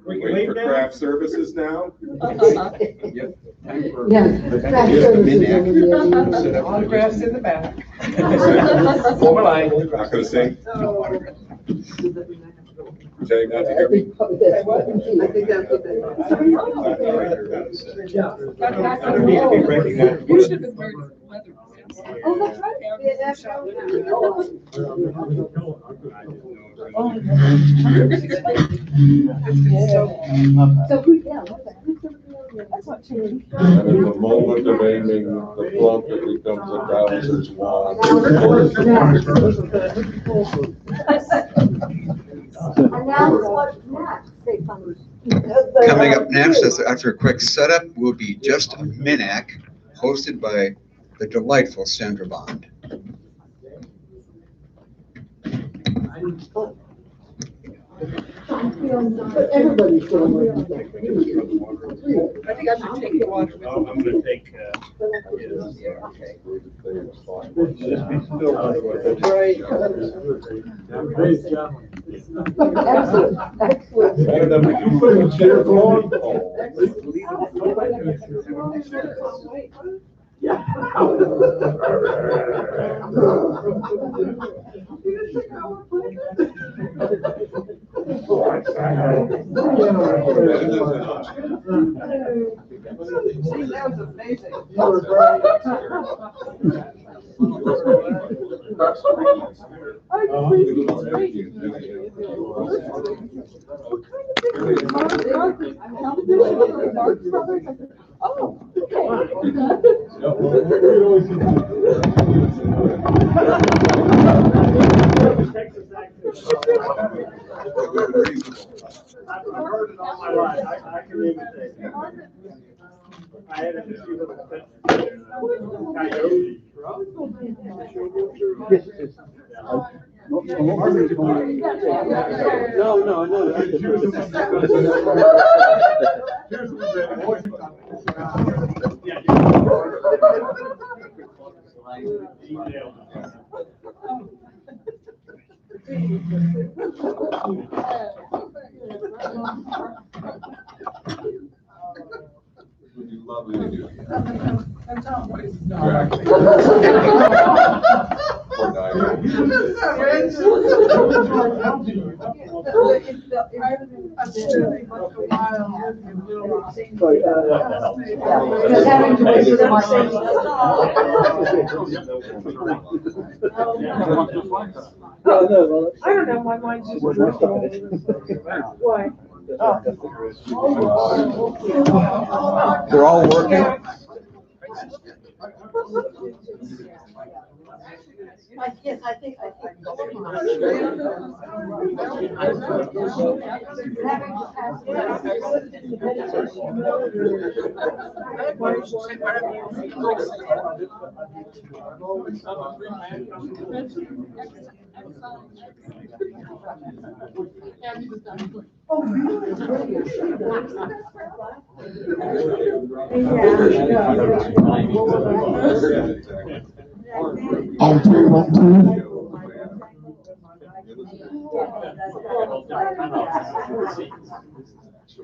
We can wait for craft services now. Yep. Autographs in the back. Form a line. Not gonna sing. Pretending not to hear me. I think that's what they You should have been wearing leather. Oh, that's right. And in the moment of aiming, the plump that becomes a Bowser's wand. Coming up next, after a quick setup, will be Just a Minac, hosted by the delightful Sandra Bond. Everybody's feeling like I think I should take the water. I'm gonna take, Right. Great job. And then you put a chair on. That was amazing. I've heard it all my life. I can even say. I had a coyote. No, I know Would you love me to do? That's always. Or die. I don't know, my mind's just. Why? They're all working. Yes, I think.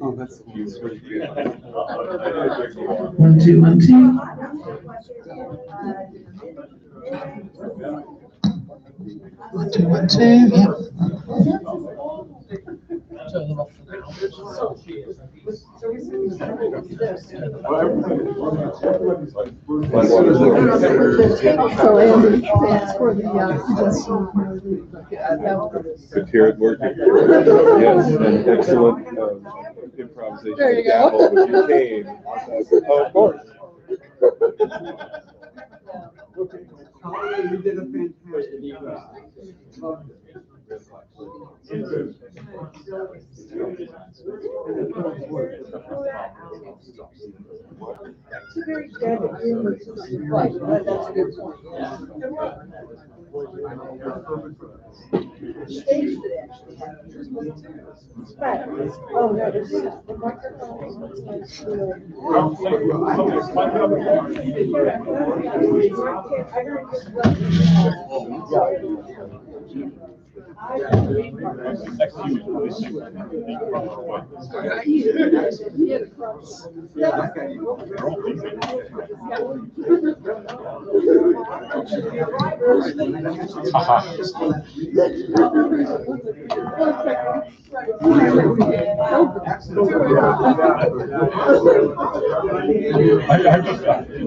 Oh, that's the piece. 1, 2, 1, 2. 1, 2, 1, 2. Yeah. So Andy, thanks for the suggestion. Good to hear it working. Yes, and excellent improvisation. There you go. Gavel with your cane. Oh, of course. You did a fantastic job. It's a very dead humor. Right, that's a good point. Stage that actually happens. Right. Oh, no, it's the microphone.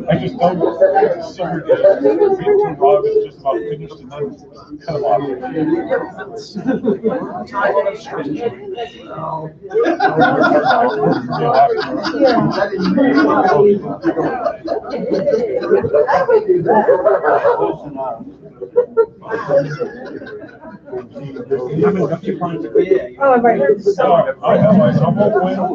I just don't know. So ridiculous. Rob is just about finished and then cut him off. Oh, right. I know, I saw one win.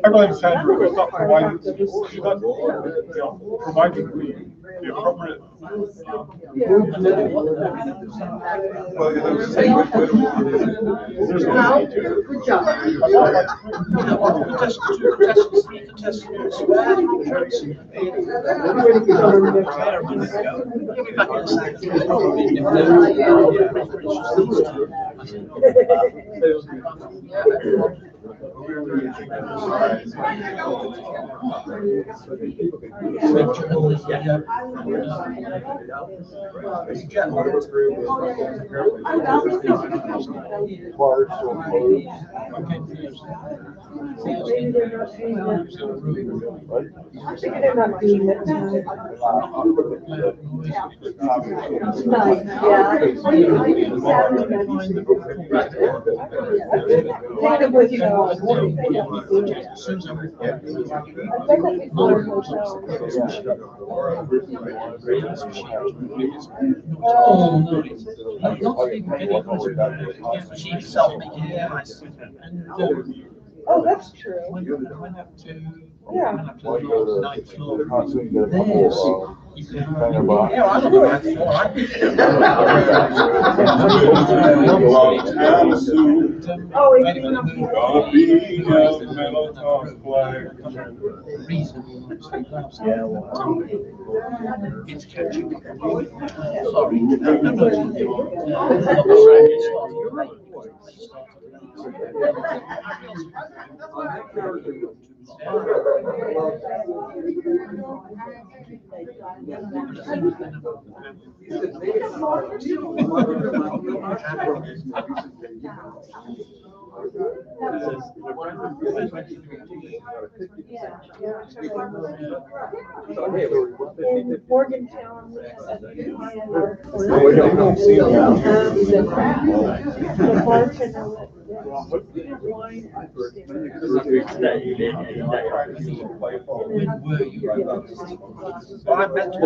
I blame Sandra for not providing, she's not, providing the appropriate. Good job. Oh, that's true. Yeah. Oh, In Morgantown. The bartender. I met so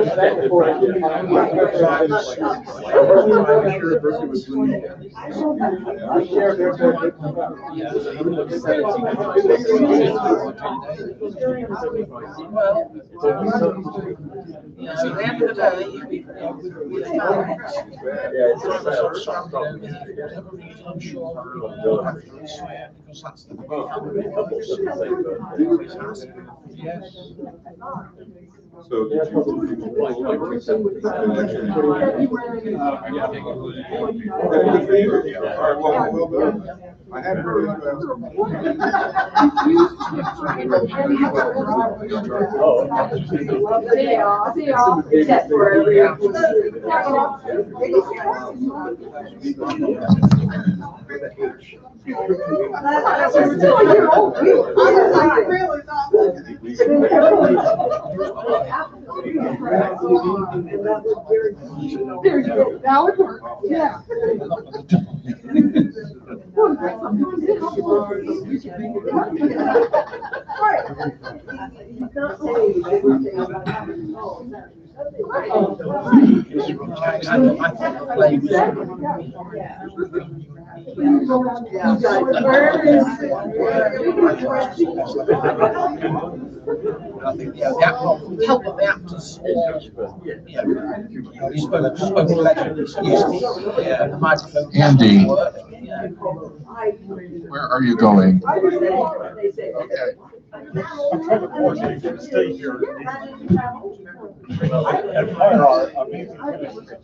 the end of the day, because that's the So did I have Except for there you go. Now it works. Yeah. I think the help of the actors, you spoke legends, the microphone. Andy, Yeah. where are you going? Okay. I'm trying to force you to stay here and hire our amazing minister.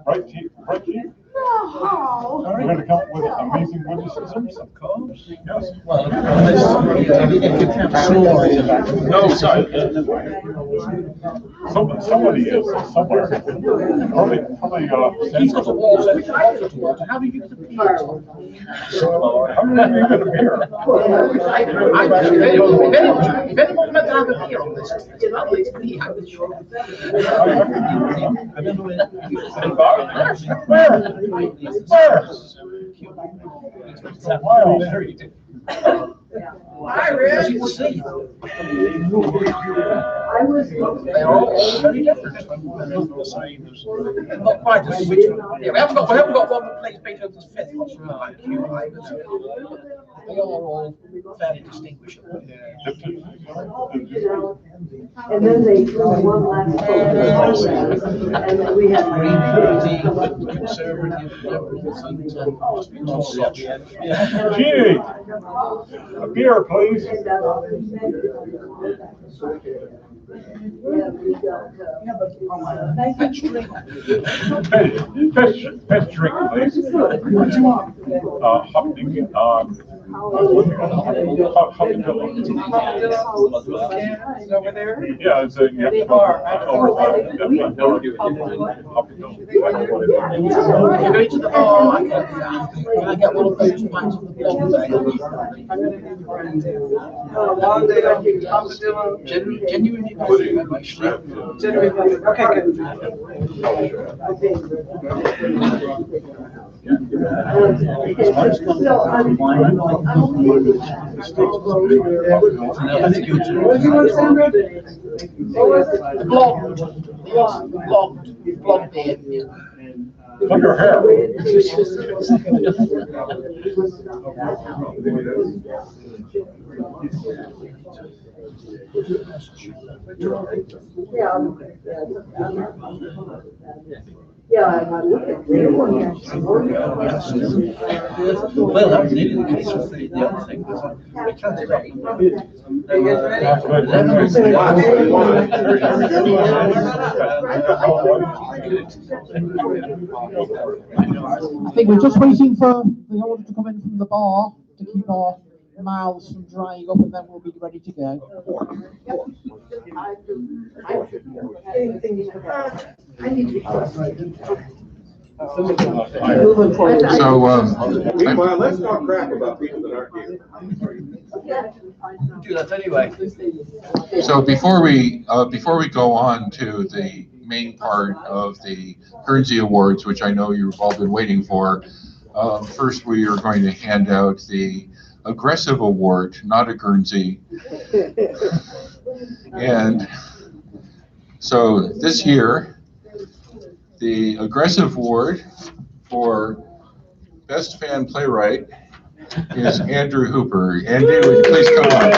Right, Chief? Right, Chief? We're going to come up with amazing witticisms. Of course. Yes. No, sorry. Somebody is somewhere. Probably He's got a wall. How do you get the beer? How are you going to beer? If anyone's meant to have a beer on this, it's me. And Bob? Where? Hi, Rich. They are all very different. Not quite as switch. Yeah, we haven't got one that plays Beethoven's Fifth. What's right? They are all fairly distinguishable. And then they do one last photo. And then we have conservative liberals and Gee, a beer, please. Best drink, please. Over there? Yeah, it's a bar. You go to the bar. Can I get one of those pints of the Long day. Genuinely, Okay, good. Blonde beer. Look her hair. Yeah, I look at the one here. Well, that was nearly the case with the other thing. We counted up. I think we're just waiting for the order to come in from the bar to keep our mouths from drying up, and then we'll be ready to go. Meanwhile, let's talk crap about people that aren't here. Do that anyway. So before we go on to the main part of the Guernsey Awards, which I know you've all been waiting for, first we are going to hand out the Aggressive Award, not a Guernsey. And so this year, the Aggressive Award for Best Fan Playwright is Andrew Hooper. Andy, would you please come on?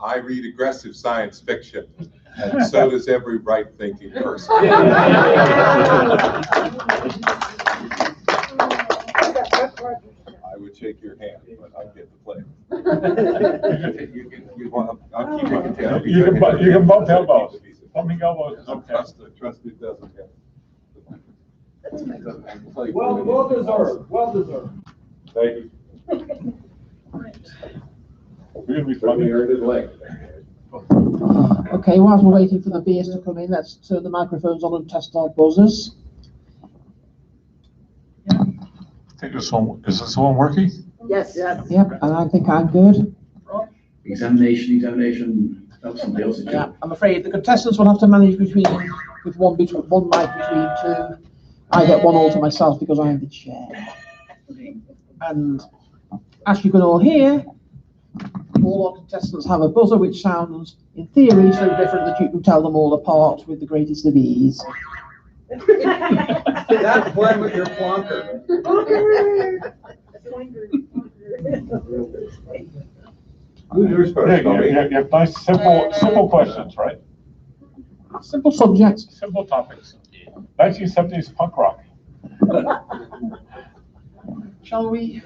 I read aggressive science fiction, and so does every right-thinking person. I would shake your hand, but I get the play. I'll keep my tail. You can bump elbows. Bumping elbows is okay. Trust it doesn't have. Well deserved. Well deserved. Thank you. We're gonna be funny. Okay, whilst we're waiting for the beers to come in, let's turn the microphones on and test our buzzers. I think this one, is this one working? Yes. Yep, and I think I'm good. Examination, that's somebody else's Yeah, job. I'm afraid the contestants will have to manage with one mic between two. I get one all to myself because I am the chair. And as you can all hear, all our contestants have a buzzer which sounds, in theory, so different that you can tell them all apart with the greatest of ease. That's one with your plonker. Who's first? You have nice, simple questions, right? Simple subjects. Simple topics. 1970s punk rock. Shall we?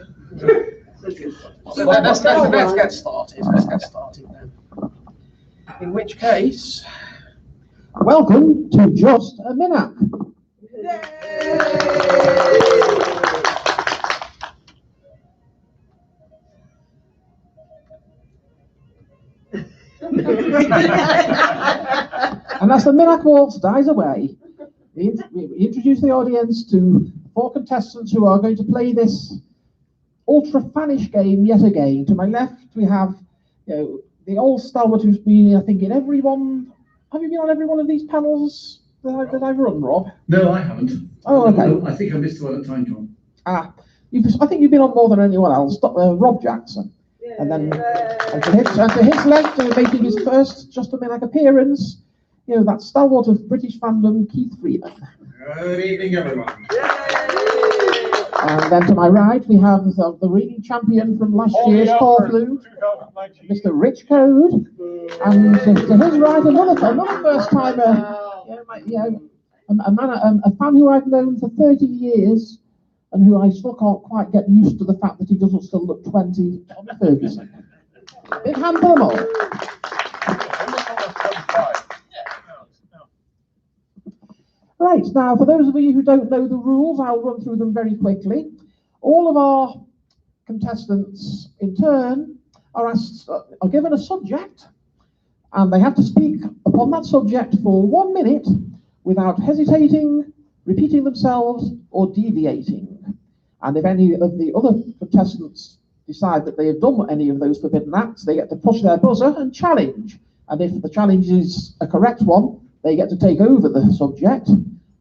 So let's get started. Let's get started then. In which case, welcome to Just a Minute. And as the Minute Waltz dies away, we introduce the audience to 4 contestants who are going to play this ultra-fanish game yet again. To my left, we have the old stalwart who's been, I think, in every one. Have you been on every one of these panels that I've run, Rob? No, I haven't. Oh, okay. No, I think I missed one at a time, John. I think you've been on more than anyone else. Rob Jackson. And then and to his left, making his first Just a Minute appearance, that stalwart of British fandom, Keith Freeman. Good evening, everyone. And then to my right, we have the reigning champion from last year's Corflu, Mr. Rich Code. And to his right, another first-timer, a fan who I've known for 30 years, and who I still can't quite get used to the fact that he doesn't still look 20, Tommy Ferguson. Big hand for them all. Right, now for those of you who don't know the rules, I'll run through them very quickly. All of our contestants, in turn, are given a subject, and they have to speak upon that subject for 1 minute without hesitating, repeating themselves, or deviating. And if any of the other contestants decide that they have done any of those forbidden acts, they get to push their buzzer and challenge. And if the challenge is a correct one, they get to take over the subject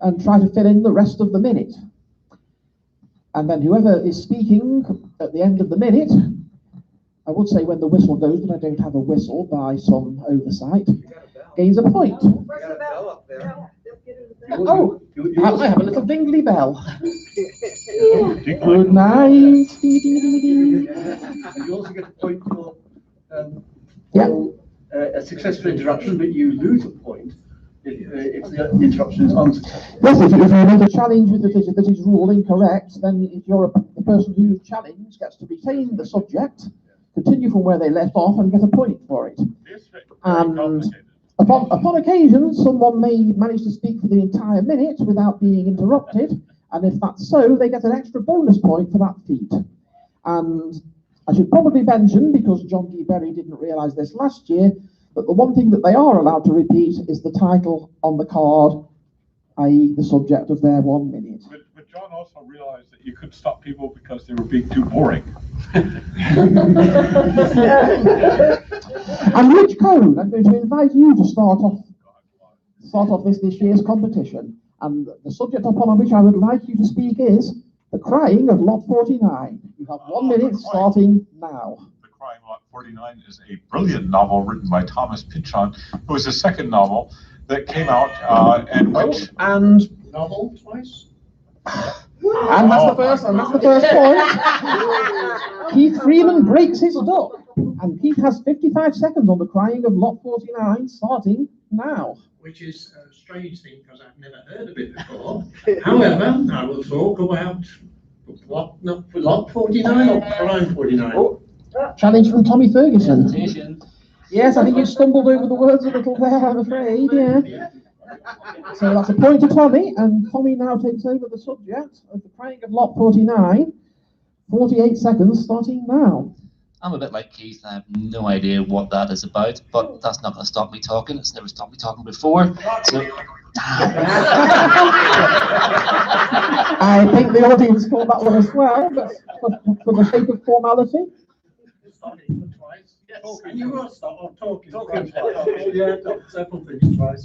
and try to fill in the rest of the minute. And then whoever is speaking at the end of the minute, I would say when the whistle goes, but I don't have a whistle by some oversight, gains a point. Oh, I have a little dingly bell. Good night. you also get a point for a successful interruption, but you lose a point if the interruption is unsuccessful. Yes, if you make a challenge that is ruled incorrect, then if you're the person who challenged gets to retain the subject, continue from where they left off, and get a point for it. And upon occasion, someone may manage to speak for the entire minute without being interrupted, and if that's so, they get an extra bonus point for that feat. And I should probably mention, because John G. Berry didn't realise this last year, that the one thing that they are allowed to repeat is the title on the card, i.e. the subject of their 1 minute. But John also realized that you could stop people because they were being too boring. And Rich Cone, I'm going to invite you to start off this year's competition. And the subject upon which I would like you to speak is The Crying of Lot 49. You have 1 minute starting now. The Crying Lot 49 is a brilliant novel written by Thomas Pynchon. It was the second novel that came out and which... And novel twice? And that's the first point. Keith Freeman breaks his duck. And Keith has 55 seconds on The Crying of Lot 49, starting now. Which is a strange thing because I've never heard of it before. However, I will talk about Lot 49 or Crime 49. Oh, challenge from Tommy Ferguson. Yes, I think you stumbled over the words a little there, I'm afraid, yeah. So that's a point to Tommy, and Tommy now takes over the subject of The Crying of Lot 49. 48 seconds starting now. I'm a bit like Keith, I have no idea what that is about, but that's not going to stop me talking. It's never stopped me talking before, so I think the audience called that one as well, but for the sake of formality. And you will stop talking. Yeah, several things twice.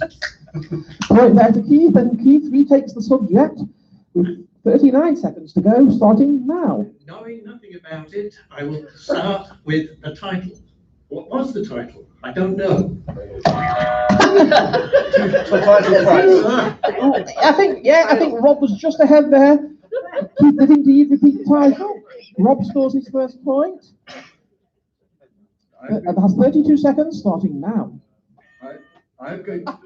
Point there to Keith, and Keith retakes the subject with 39 seconds to go, starting now. Knowing nothing about it, I will start with the title. What was the title? I don't know. I think Rob was just ahead there. Keith did indeed repeat the title. Rob scores his first point. And has 32 seconds, starting now. I'm going to...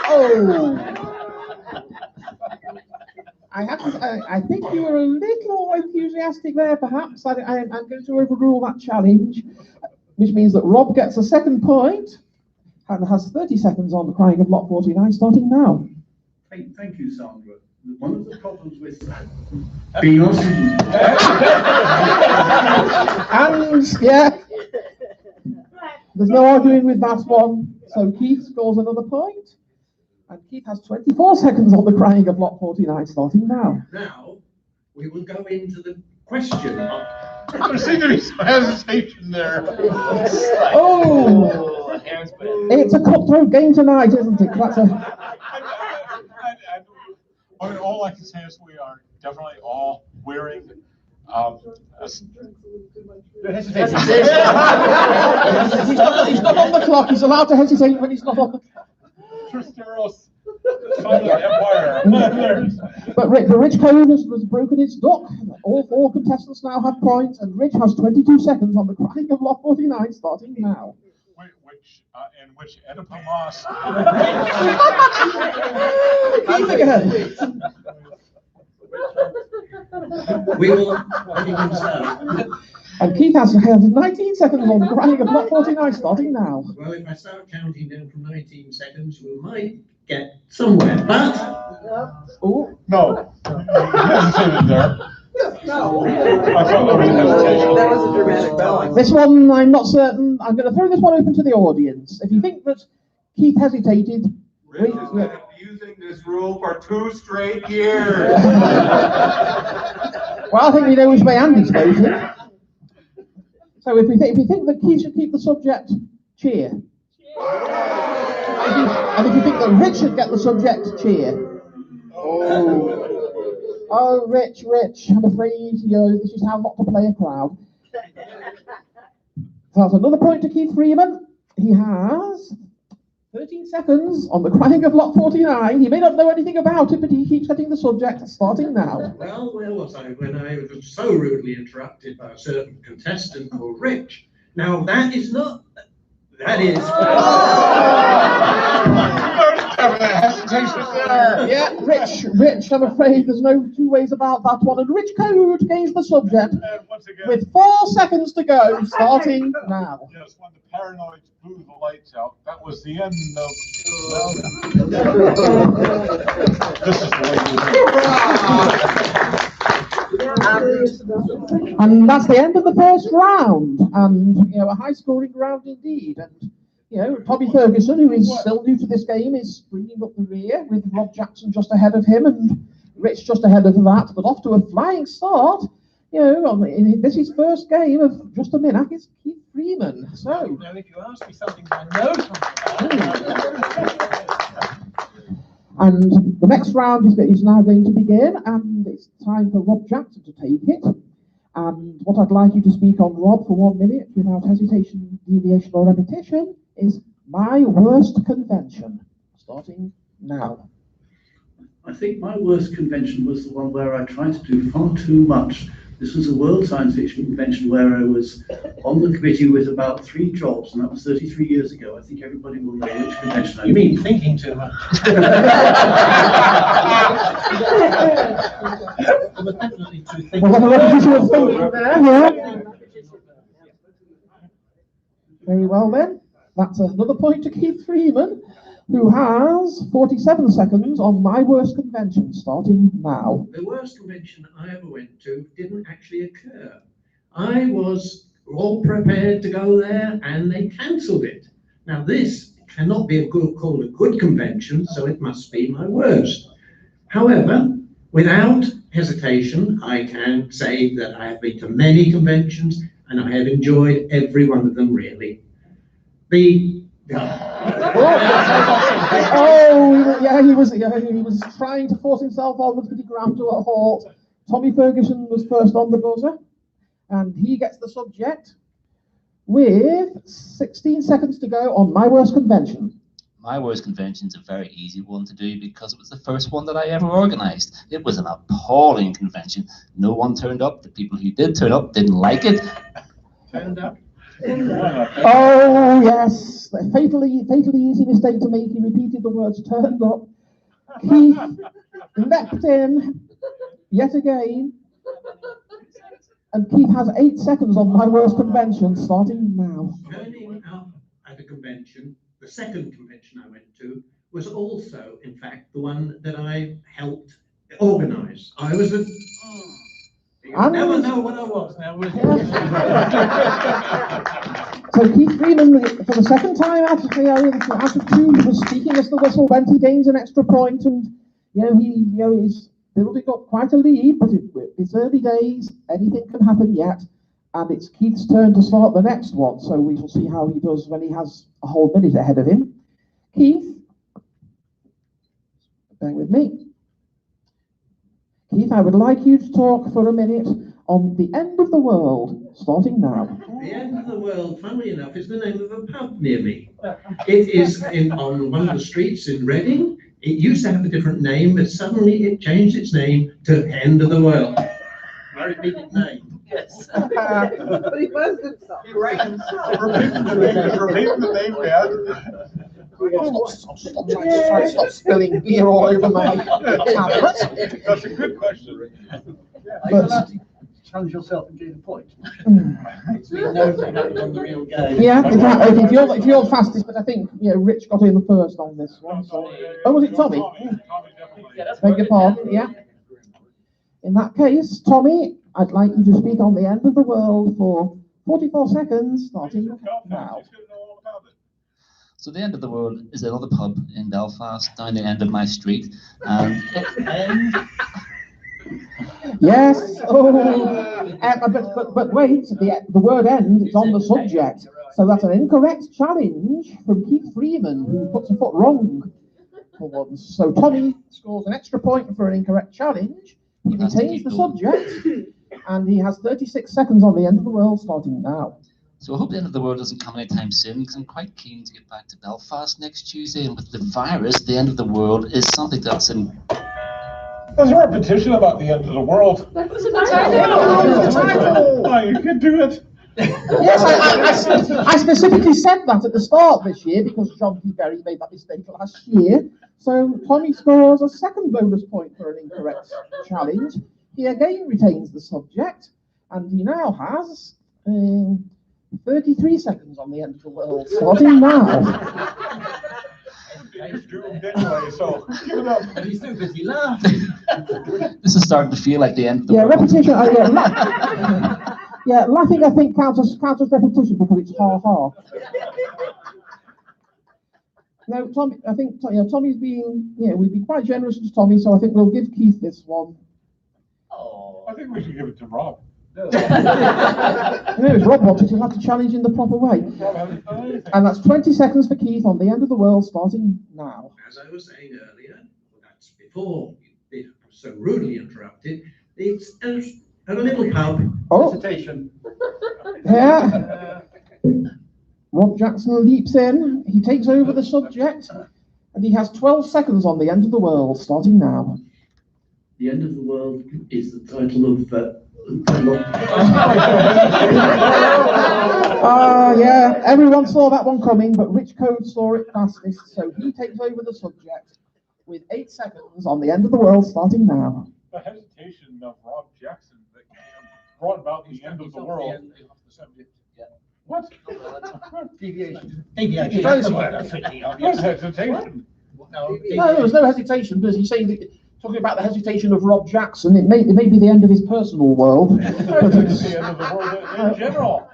Oh! I think you were a little enthusiastic there, perhaps. I'm going to overrule that challenge, which means that Rob gets a second point and has 30 seconds on The Crying of Lot 49, starting now. Thank you, Sandra. One of the problems with being on... And, yeah, there's no arguing with that one. So Keith scores another point. And Keith has 24 seconds on The Crying of Lot 49, starting now. Now, we will go into the question. There seemed to be some hesitation there. Oh! It's a cutthroat game tonight, isn't it? That's I mean, all I can say is we are definitely all wearing He's not on the clock. He's allowed to hesitate when he's not on the clock. But the Rich Cone has broken its duck. All four contestants now have points, and Rich has 22 seconds on The Crying of Lot 49, starting now. In which Oedipus Keith again. We will And Keith has 19 seconds on The Crying of Lot 49, starting now. Well, if I start counting down from 19 seconds, we might get somewhere, but... Oh. No. There. No. That was a dramatic balance. This one, I'm not certain. I'm going to throw this one open to the audience. If you think that Keith hesitated... Rich has been abusing this rule for 2 straight years. Well, I think we know which way Andy's voting. So if you think that Keith should keep the subject, cheer. And if you think that Rich should get the subject, cheer. Oh, Rich, I'm afraid this is how not to play a crowd. So that's another point to Keith Freeman. He has 13 seconds on The Crying of Lot 49. He may not know anything about it, but he keeps getting the subject, starting now. Well, where was I when I was so rudely interrupted by a certain contestant called Rich? Now, that is not... That is... Yeah, Rich, I'm afraid there's no two ways about that one. And Rich Code gains the subject with 4 seconds to go, starting now. Yes, when the paranoids blew the lights out, that was the end of... This is the way And that's the end of the first round, and a high-scoring round indeed. And Tommy Ferguson, who is still new to this game, is bringing up the rear with Rob Jackson just ahead of him and Rich just ahead of that, but off to a flying start. This is first game of just a minute. It's Keith Freeman. So, now, if you ask me something I know something about. And the next round is now going to begin, and it's time for Rob Jackson to take it. And what I'd like you to speak on, Rob, for 1 minute, without hesitation, deviation, or repetition, is my worst convention. Starting now. I think my worst convention was the one where I tried to do far too much. This was a World Science Fiction convention where I was on the committee with about 3 jobs, and that was 33 years ago. I think everybody will know which convention I mean. You mean thinking too much? There was definitely 2 things. Very well then. That's another point to Keith Freeman, who has 47 seconds on my worst convention, starting now. The worst convention I ever went to didn't actually occur. I was all prepared to go there and they cancelled it. Now this cannot be called a good convention, so it must be my worst. However, without hesitation, I can say that I have been to many conventions and I have enjoyed every one of them really. He was trying to force himself onwards, but he ground to a halt. Tommy Ferguson was first on the buzzer, and he gets the subject with 16 seconds to go on my worst convention. My worst convention is a very easy one to do because it was the first one that I ever organised. It was an appalling convention. No one turned up. The people who did turn up didn't like it. Turned up? Oh yes, a fatally easy mistake to make. He repeated the words "turned up." He leapt in yet again, and Keith has 8 seconds on my worst convention, starting now. turning up at a convention, the second convention I went to, was also, in fact, the one that I helped organise. I was a... You never know what I was now, will you? So Keith Freeman, for the second time out of 2, he was speaking as the whistle went. He gains an extra point, and he's building up quite a lead. But it's early days; anything can happen yet. And it's Keith's turn to start the next one. So we shall see how he does when he has a whole minute ahead of him. Keith, bear with me. Keith, I would like you to talk for a minute on the end of the world, starting now. The End of the World, funnily enough, is the name of a pub near me. It is on one of the streets in Reading. It used to have a different name, but suddenly it changed its name to End of the World. I repeat its name. Yes. But he was himself. He ranked himself. Repeat the name, Dad. Stop spilling beer all over my tablet. That's a good question. But, Challenge yourself and get the point. Yeah, exactly. If you're fastest, but I think Rich got in first on this one. So. Oh, was it Tommy? Beg your pardon. Yeah. In that case, Tommy, I'd like you to speak on the end of the world for 44 seconds, starting now. So the End of the World is another pub in Belfast, down the end of my street, and Yes. Oh, but wait. The word "end" is on the subject, so that's an incorrect challenge from Keith Freeman, who puts a foot wrong for once. So Tommy scores an extra point for an incorrect challenge. He retains the subject, and he has 36 seconds on the End of the World, starting now. so I hope the End of the World doesn't come anytime soon, because I'm quite keen to get back to Belfast next Tuesday, and with the virus, the End of the World is something that's in... Is there a petition about the end of the world? That was a title. Oh, you can do it. Yes, I specifically said that at the start this year because John P. Berry made that mistake last year. So Tommy scores a second bonus point for an incorrect challenge. He again retains the subject, and he now has 33 seconds on the End of the World, starting now. it's doomed anyway, so give it up. And he's too busy laughing. This is starting to feel like the end of the Yeah, world. repetition. Yeah, laughing I think counts as repetition because it's ha-ha. No, Tommy, I think Tommy's being, we'd be quite generous to Tommy, so I think we'll give Keith this one. Oh, I think we should give it to Rob. If Rob wants it, he'll have to challenge in the proper way. And that's 20 seconds for Keith on the end of the world, starting now. As I was saying earlier, that's before it was so rudely interrupted, it's a little pub. Hesitation. Yeah. Rob Jackson leaps in, he takes over the subject, and he has 12 seconds on the end of the world, starting now. The End of the World is the title of yeah, everyone saw that one coming, but Rich Code saw it fastest, so he takes over the subject with 8 seconds on the end of the world, starting now. The hesitation of Rob Jackson that brought about the end of the world. What? Deviation. What hesitation? No, there was no hesitation, because he's saying that, talking about the hesitation of Rob Jackson, it may be the end of his personal world. It's the end of the world in general.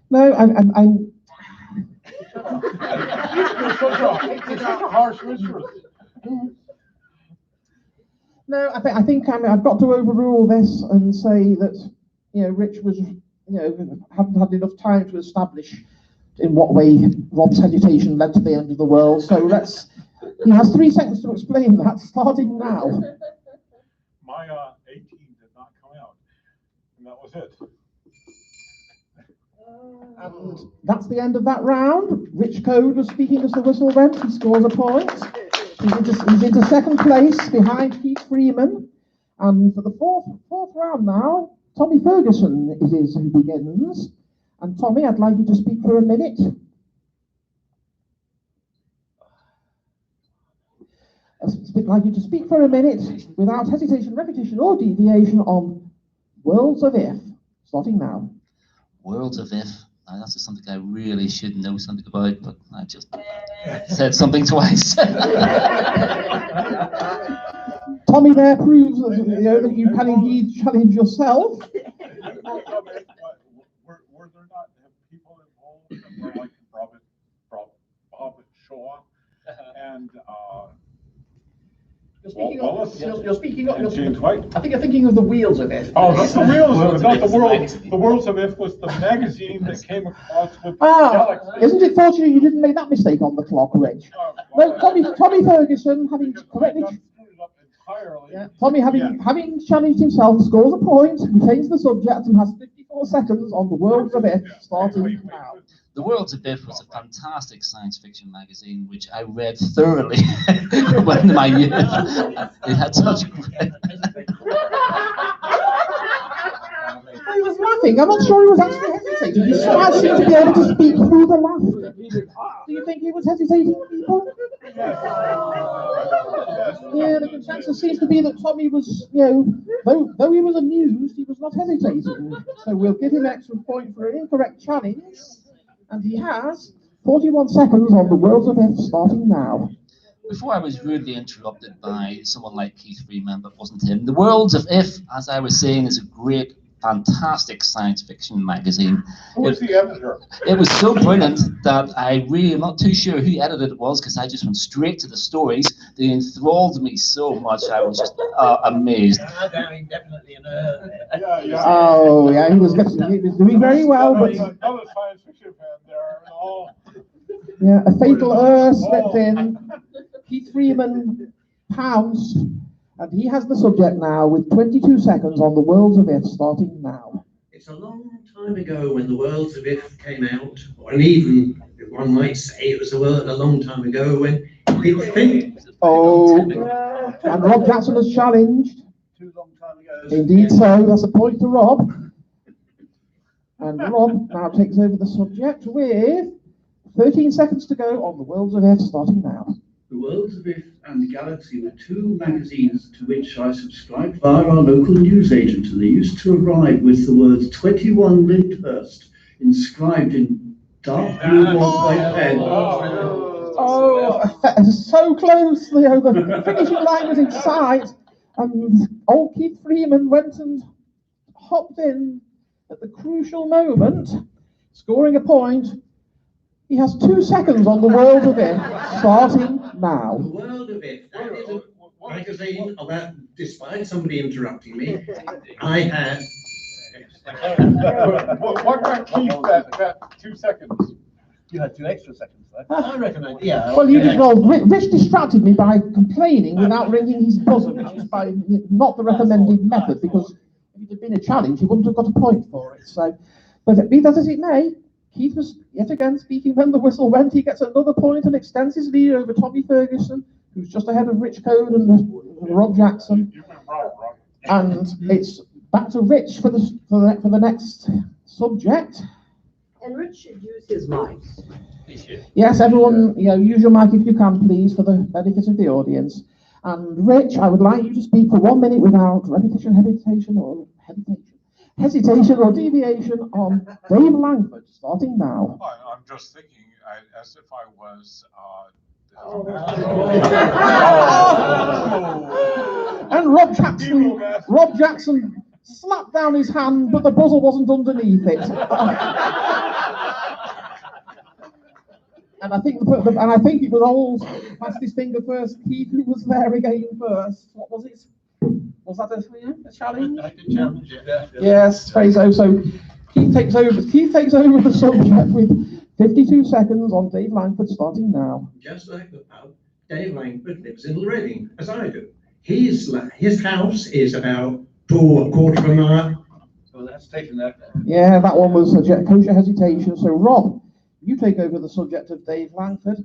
No, I'm It's such a harsh mistress. No, I think I've got to overrule this and say that Rich was hadn't had enough time to establish in what way Rob's hesitation led to the end of the world. So he has 3 seconds to explain that, starting now. My 18 did not come out, and that was it. And that's the end of that round. Rich Code was speaking as the whistle went. He scores a point. He's into second place behind Keith Freeman. And for the fourth round now, Tommy Ferguson is who begins. And Tommy, I'd like you to speak for a minute. I'd like you to speak for a minute without hesitation, repetition, or deviation on Worlds of If, starting now. Worlds of If. Now, that's just something I really should know something about, but I just said something twice. Tommy there proves that you can indeed challenge yourself. Were there not people involved that were like Bob Shaw and You're speaking of James White? I think you're thinking of the Wheels of If. Oh, that's the Wheels of If, not the World. The Worlds of If was the magazine that came across with Galaxy. Isn't it fortunate you didn't make that mistake on the clock, Rich? No, Tommy Ferguson, having correctly... Yeah, Tommy, having challenged himself, scores a point, retains the subject, and has 54 seconds on the Worlds of If, starting now. The Worlds of If was a fantastic science fiction magazine, which I read thoroughly when in my youth. It had such great... He was laughing. I'm not sure he was actually hesitating. He somehow seemed to be able to speak through the laughter. Do you think he was hesitating, people? Yeah, the consensus seems to be that Tommy was, though he was amused, he was not hesitating. So we'll give him an extra point for an incorrect challenge. And he has 41 seconds on the Worlds of If, starting now. Before I was rudely interrupted by someone like Keith Freeman, but wasn't him. The Worlds of If, as I was saying, is a great, fantastic science fiction magazine. Who was the editor? It was so brilliant that I really am not too sure who edited it was, because I just went straight to the stories. They enthralled me so much, I was just amazed. Definitely an Oh, yeah, he was doing very well, but... Another science fiction fan there. Yeah, a fatal slipped in. Keith Freeman pounced, and he has the subject now with 22 seconds on the Worlds of If, starting now. It's a long time ago when the Worlds of If came out, and even one might say it was a long time ago when people think. Oh, and Rob Jackson has challenged. Indeed so, that's a point to Rob. And Rob now takes over the subject with 13 seconds to go on the Worlds of If, starting now. The Worlds of If and the Galaxy were two magazines to which I subscribed via our local newsagent, and they used to arrive with the words 21 Lyndhurst inscribed in dark blue white pen. Oh, so close, Leo. The finishing line was in sight. And old Keith Freeman went and hopped in at the crucial moment, scoring a point. He has 2 seconds on the World of If, starting now. The World of If, that is a magazine about, despite somebody interrupting me, I had. What got Keith that 2 seconds? You had 2 extra seconds left. I reckon, yeah. Well, Rich distracted me by complaining without ringing his buzzer, which is by not the recommended method, because if it had been a challenge, he wouldn't have got a point for it. So, but be that as it may, Keith was yet again speaking when the whistle went. He gets another point and extends his lead over Tommy Ferguson, who's just ahead of Rich Code and Rob Jackson. And it's back to Rich for the next subject. And Rich should use his mic. Yes, everyone, use your mic if you can, please, for the benefit of the audience. And Rich, I would like you to speak for 1 minute without repetition, hesitation, or deviation on Dave Langford, starting now. I'm just thinking as if I was. And Rob Jackson slapped down his hand, but the buzzer wasn't underneath it. And I think it was old Fastest Finger First Keith who was there again first. What was it? Was that a challenge? I did challenge it. Yeah. Yes, very so. So Keith takes over the subject with 52 seconds on Dave Langford, starting now. Just like the pub, Dave Langford lives in Reading, as I do. His house is about a quarter of a mile. So that's taken that. Yeah, that one was kosher hesitation. So Rob, you take over the subject of Dave Langford.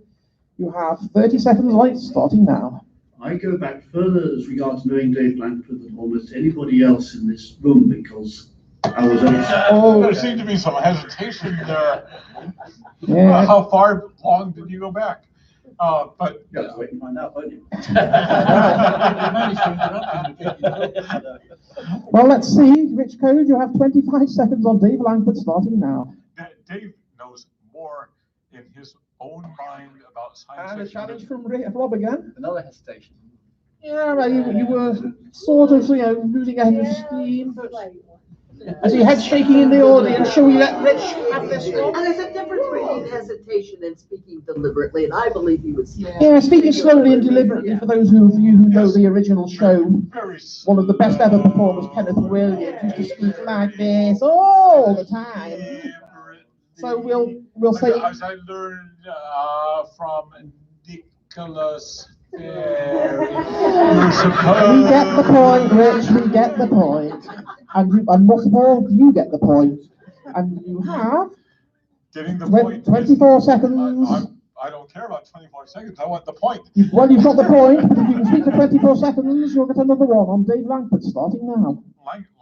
You have 30 seconds left, starting now. I go back further as regards knowing Dave Langford than almost anybody else in this room, because I was There seemed to be some hesitation there. Yeah. How far long did you go back? But you have to wait and find out, won't you? Well, let's see. Rich Code, you have 25 seconds on Dave Langford, starting now. Dave knows more in his own mind about science And a fiction. challenge from Rob again. Another hesitation. Yeah, well, you were sort of, losing a head of steam, but I see head shaking in the audience. Shall we let Rich have this one? And there's a difference between hesitation and speaking deliberately, and I believe he was. Yeah, speaking slowly and deliberately, for those of you who know the original show, one of the best ever performers, Kenneth Williams, used to speak like this all the time. So we'll say. As I learned from Nicholas. We get the point, Rich. We get the point, and most of all, you get the point, and you have getting the point. 24 seconds. I don't care about 24 seconds. I want the point. Well, you've got the point, but if you can speak for 24 seconds, you'll get another one on Dave Langford, starting now.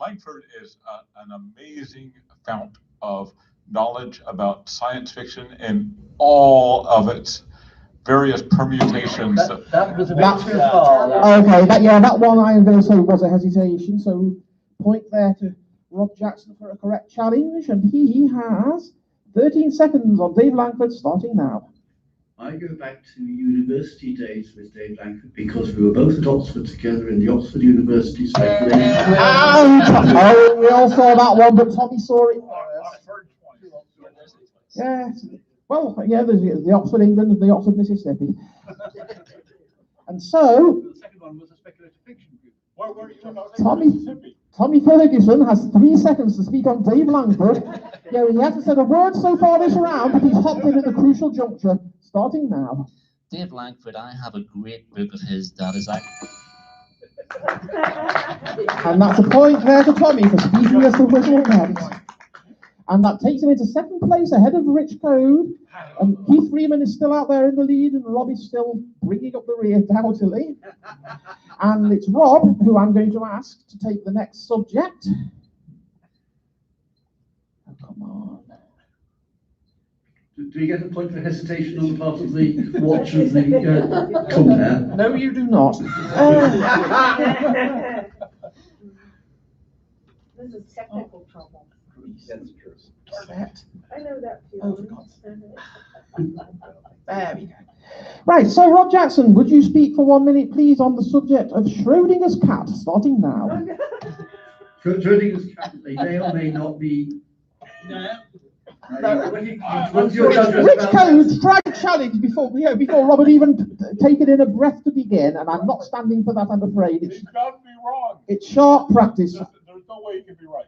Langford is an amazing fount of knowledge about science fiction and all of its various permutations. That was a bit too far. Okay, that one I am going to say was a hesitation. So point there to Rob Jackson for a correct challenge, and he has 13 seconds on Dave Langford, starting now. I go back to university days with Dave Langford because we were both at Oxford together in the Oxford University speculation. Oh, we all saw that one, but Tommy saw it first. Yeah. Well, yeah, there's the Oxford England and the Oxford Mississippi. And so, The second one was a speculative fiction group. Why were you about Tommy Ferguson has 3 seconds to speak on Dave Langford. Yeah, he hasn't said a word so far this round, but he's hopped in at the crucial juncture, starting now. Dave Langford, I have a great book of his that is And that's a point there to Tommy for speaking as the whistle went. And that takes him into second place ahead of Rich Code. And Keith Freeman is still out there in the lead, and Rob is still bringing up the rear, doubtily. And it's Rob who I'm going to ask to take the next subject. Oh, come on. Do we get a point for hesitation on the part of the watch of the compare? No, you do not. This is technical trouble. That. I know that too. Oh, for God's sake. There we go. Right, so Rob Jackson, would you speak for 1 minute, please, on the subject of Schrodinger's cat, starting now? Schrodinger's cat, they may or may not be. Which code? Strike challenge before Robert even taken in a breath to begin, and I'm not standing for that, I'm afraid. It's got to be wrong. It's sharp practice. There's no way it can be right.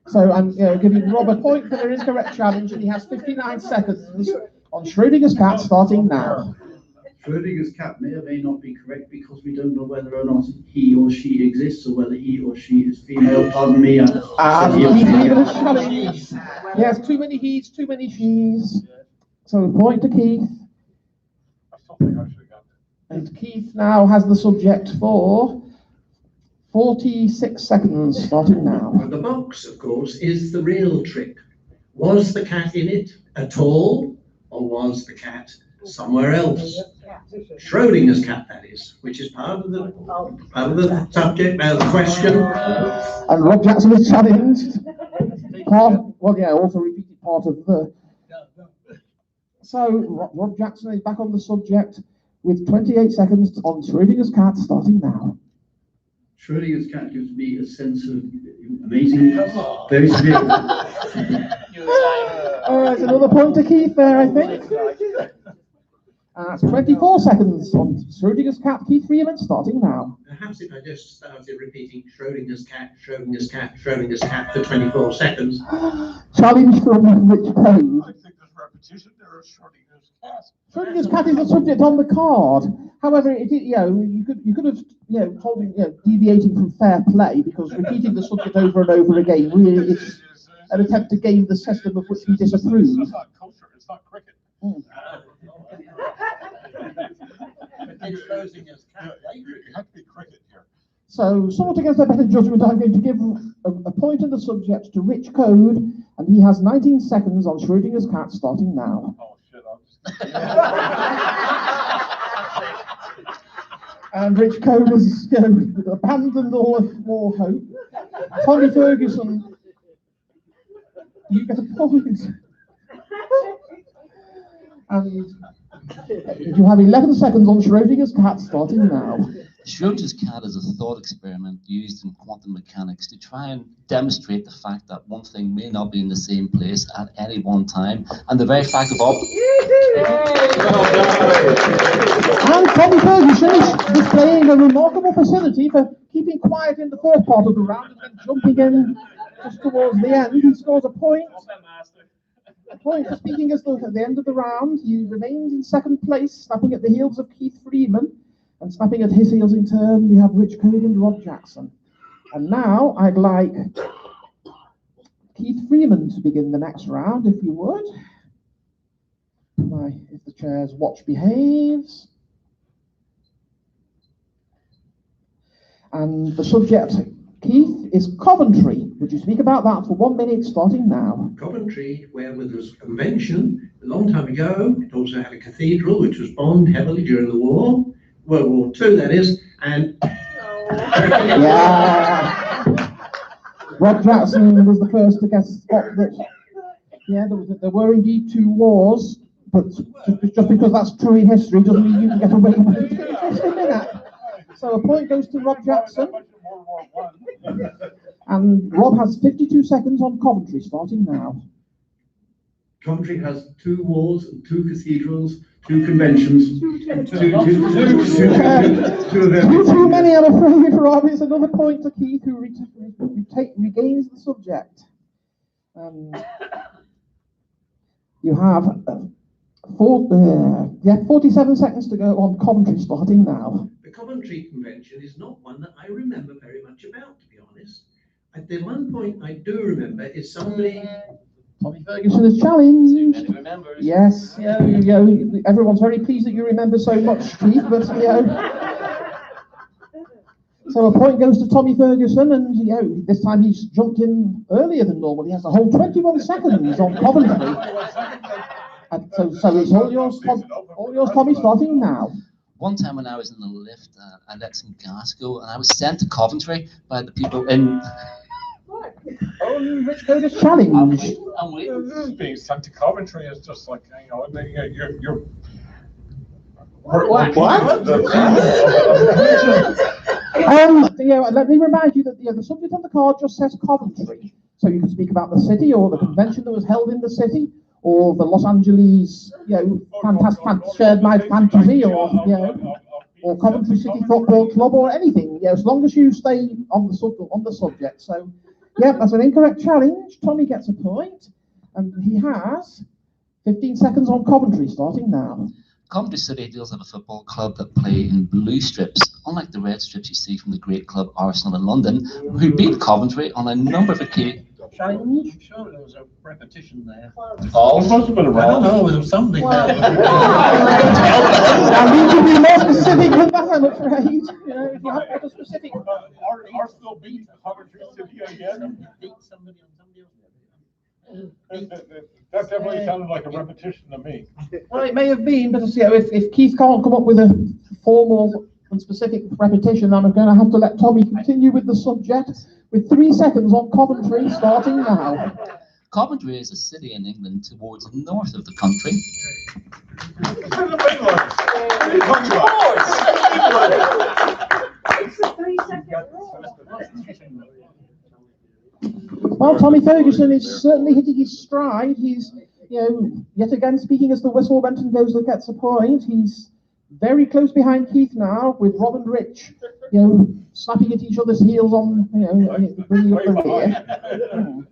So I'm giving Rob a point for the incorrect challenge, and he has 59 seconds on Schrodinger's cat, starting now. Schrodinger's cat may or may not be correct because we don't know whether or not he or she exists or whether he or she is female. Pardon me. Yes, too many he's, too many she's. So point to Keith. And Keith now has the subject for 46 seconds, starting now. Well, the box, of course, is the real trick. Was the cat in it at all, or was the cat somewhere else? Schrodinger's cat, that is, which is part of the subject, the question. And Rob Jackson is challenged. Also repeated part of the. So Rob Jackson is back on the subject with 28 seconds on Schrodinger's cat, starting now. Schrodinger's cat gives me a sense of amazing, very severe. All right, another point to Keith there, I think. And that's 24 seconds on Schrodinger's cat, Keith Freeman, starting now. Perhaps if I just started repeating Schrodinger's cat, Schrodinger's cat, Schrodinger's cat for 24 seconds. Challenge from which code? I think there's repetition there of Schrodinger's cat. Schrodinger's cat is the subject on the card. However, you could have deviating from fair play, because repeating the subject over and over again really is an attempt to game the system of which we disapprove. It's not culture. It's not cricket. You have to be cricket here. So, somewhat against their better judgment, I'm going to give a point in the subject to Rich Code, and he has 19 seconds on Schrodinger's cat, starting now. Oh shit! And Rich Code has abandoned all hope. Tommy Ferguson, you get a point. And you have 11 seconds on Schrodinger's cat, starting now. Schrodinger's cat is a thought experiment used in quantum mechanics to try and demonstrate the fact that one thing may not be in the same place at any one time, and the very fact of And Tommy Ferguson is displaying a remarkable facility for keeping quiet in the first part of the round and then jumping in just towards the end. He scores a point. A point for speaking at the end of the round. He remains in second place, snapping at the heels of Keith Freeman. And snapping at his heels in turn, we have Rich Code and Rob Jackson. And now I'd like Keith Freeman to begin the next round, if you would. If the chair's watch behaves. And the subject, Keith, is Coventry. Would you speak about that for 1 minute, starting now? Coventry, where there was a convention a long time ago. It also had a cathedral, which was bombed heavily during the war. World War II, that is, and yeah. Rob Jackson was the first to guess that. Yeah, there were indeed 2 wars, but just because that's true in history doesn't mean you can get away with it. So a point goes to Rob Jackson, and Rob has 52 seconds on Coventry, starting now. Coventry has 2 wars, and 2 cathedrals, 2 conventions, Too many, I'm afraid, Rob. It's another point to Keith, who regains the subject. You have 47 seconds to go on Coventry, starting now. the Coventry Convention is not one that I remember very much about, to be honest. The one point I do remember is somebody. Tommy Ferguson is challenged. Yes, everyone's very pleased that you remember so much, Keith, but so a point goes to Tommy Ferguson, and this time he's jumped in earlier than normal. He has a whole 21 seconds on Coventry. And so it's all yours, Tommy, starting now. One time when I was in the lift, I let some gas go, and I was sent to Coventry by the people in. Rich Code is challenged. Being sent to Coventry is just like, you're Let me remind you that the subject on the card just says Coventry. So you can speak about the city or the convention that was held in the city or the Los Angeles, shared my fantasy or Coventry City Football Club or anything. Yeah, as long as you stay on the subject. So, yeah, that's an incorrect challenge. Tommy gets a point, and he has 15 seconds on Coventry starting now. Coventry City deals with a football club that play in blue strips, unlike the red strips you see from the great club Arsenal in London, who beat Coventry on a number of occasions. Challenge? Sure, there was a repetition there. Oh, I don't know, there was something there. I need to be more specific than that, I'm afraid. If you have a specific. Arsenal beat Coventry City again. Beat somebody on somebody else. That definitely sounded like a repetition to me. Well, it may have been, but if Keith can't come up with a formal and specific repetition, I'm going to have to let Tommy continue with the subject with 3 seconds on Coventry starting now. Coventry is a city in England towards the north of the country. Well, Tommy Ferguson is certainly hitting his stride. He's, yet again speaking as the whistle went and goes that gets a point. He's very close behind Keith now, with Rob and Rich, snapping at each other's heels on, bringing up the rear.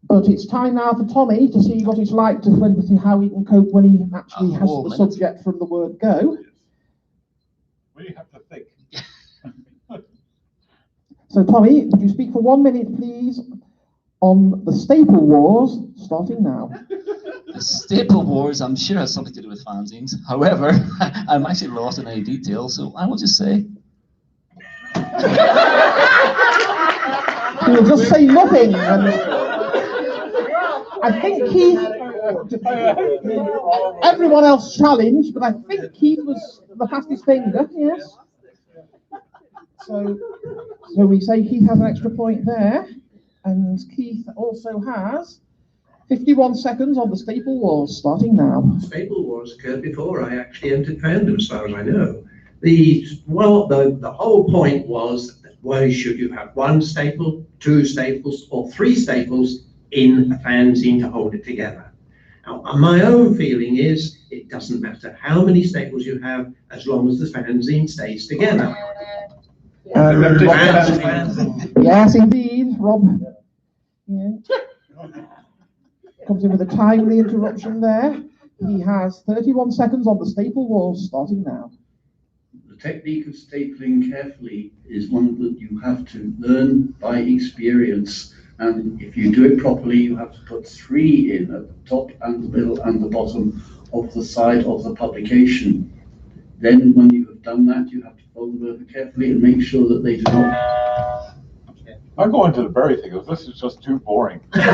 But it's time now for Tommy to see what it's like to see how he can cope when he actually has the subject from the word go. What do you have to think? So, Tommy, would you speak for 1 minute, please, on the Staple Wars, starting now? The Staple Wars, I'm sure, has something to do with fanzines. However, I'm actually lost in any detail, so I will just say. He'll just say nothing. I think Keith, everyone else challenged, but I think Keith was the fastest finger, yes. So we say Keith has an extra point there, and Keith also has 51 seconds on the Staple Wars, starting now. Staple Wars occurred before I actually entered fandom, as far as I know. The whole point was that why should you have 1 staple, 2 staples, or 3 staples in a fanzine to hold it together? Now, my own feeling is it doesn't matter how many staples you have as long as the fanzine stays together. Yes, indeed, Rob. Yeah. Comes in with a timely interruption there. He has 31 seconds on the Staple Wars, starting now. The technique of stapling carefully is one that you have to learn by experience. And if you do it properly, you have to put 3 in at the top and the middle and the bottom of the side of the publication. Then when you have done that, you have to fold them over carefully and make sure that they do not. I'll go into the berry thing, because this is just too boring. There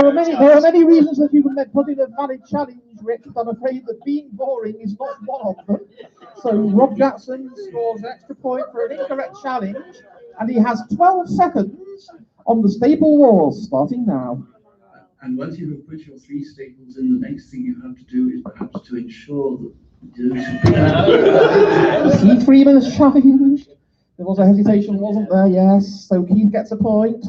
are many reasons that you can put in a valid challenge, Rick, but I'm afraid that being boring is not one of them. So Rob Jackson scores an extra point for an incorrect challenge, and he has 12 seconds on the Staple Wars, starting now. And once you have put your 3 staples in, the next thing you have to do is perhaps to ensure that Keith Freeman's challenged. There was a hesitation, wasn't there? Yes. So Keith gets a point.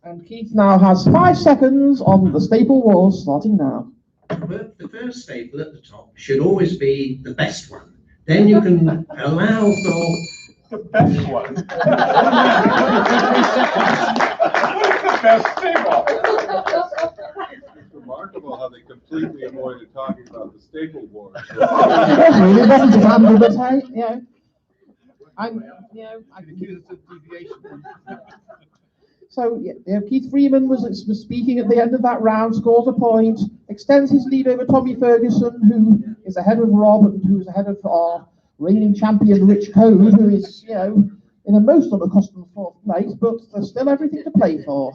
And Keith now has 5 seconds on the Staple Wars, starting now. The first staple at the top should always be the best one. Then you can allow for the best one. What's the best staple? It's remarkable how they completely avoided talking about the Staple Wars. Really wasn't a random attack, So Keith Freeman was speaking at the end of that round, scores a point, extends his lead over Tommy Ferguson, who is ahead of Rob and who's ahead of our reigning champion Rich Code, who is, in a most unaccustomed 4th place, but there's still everything to play for.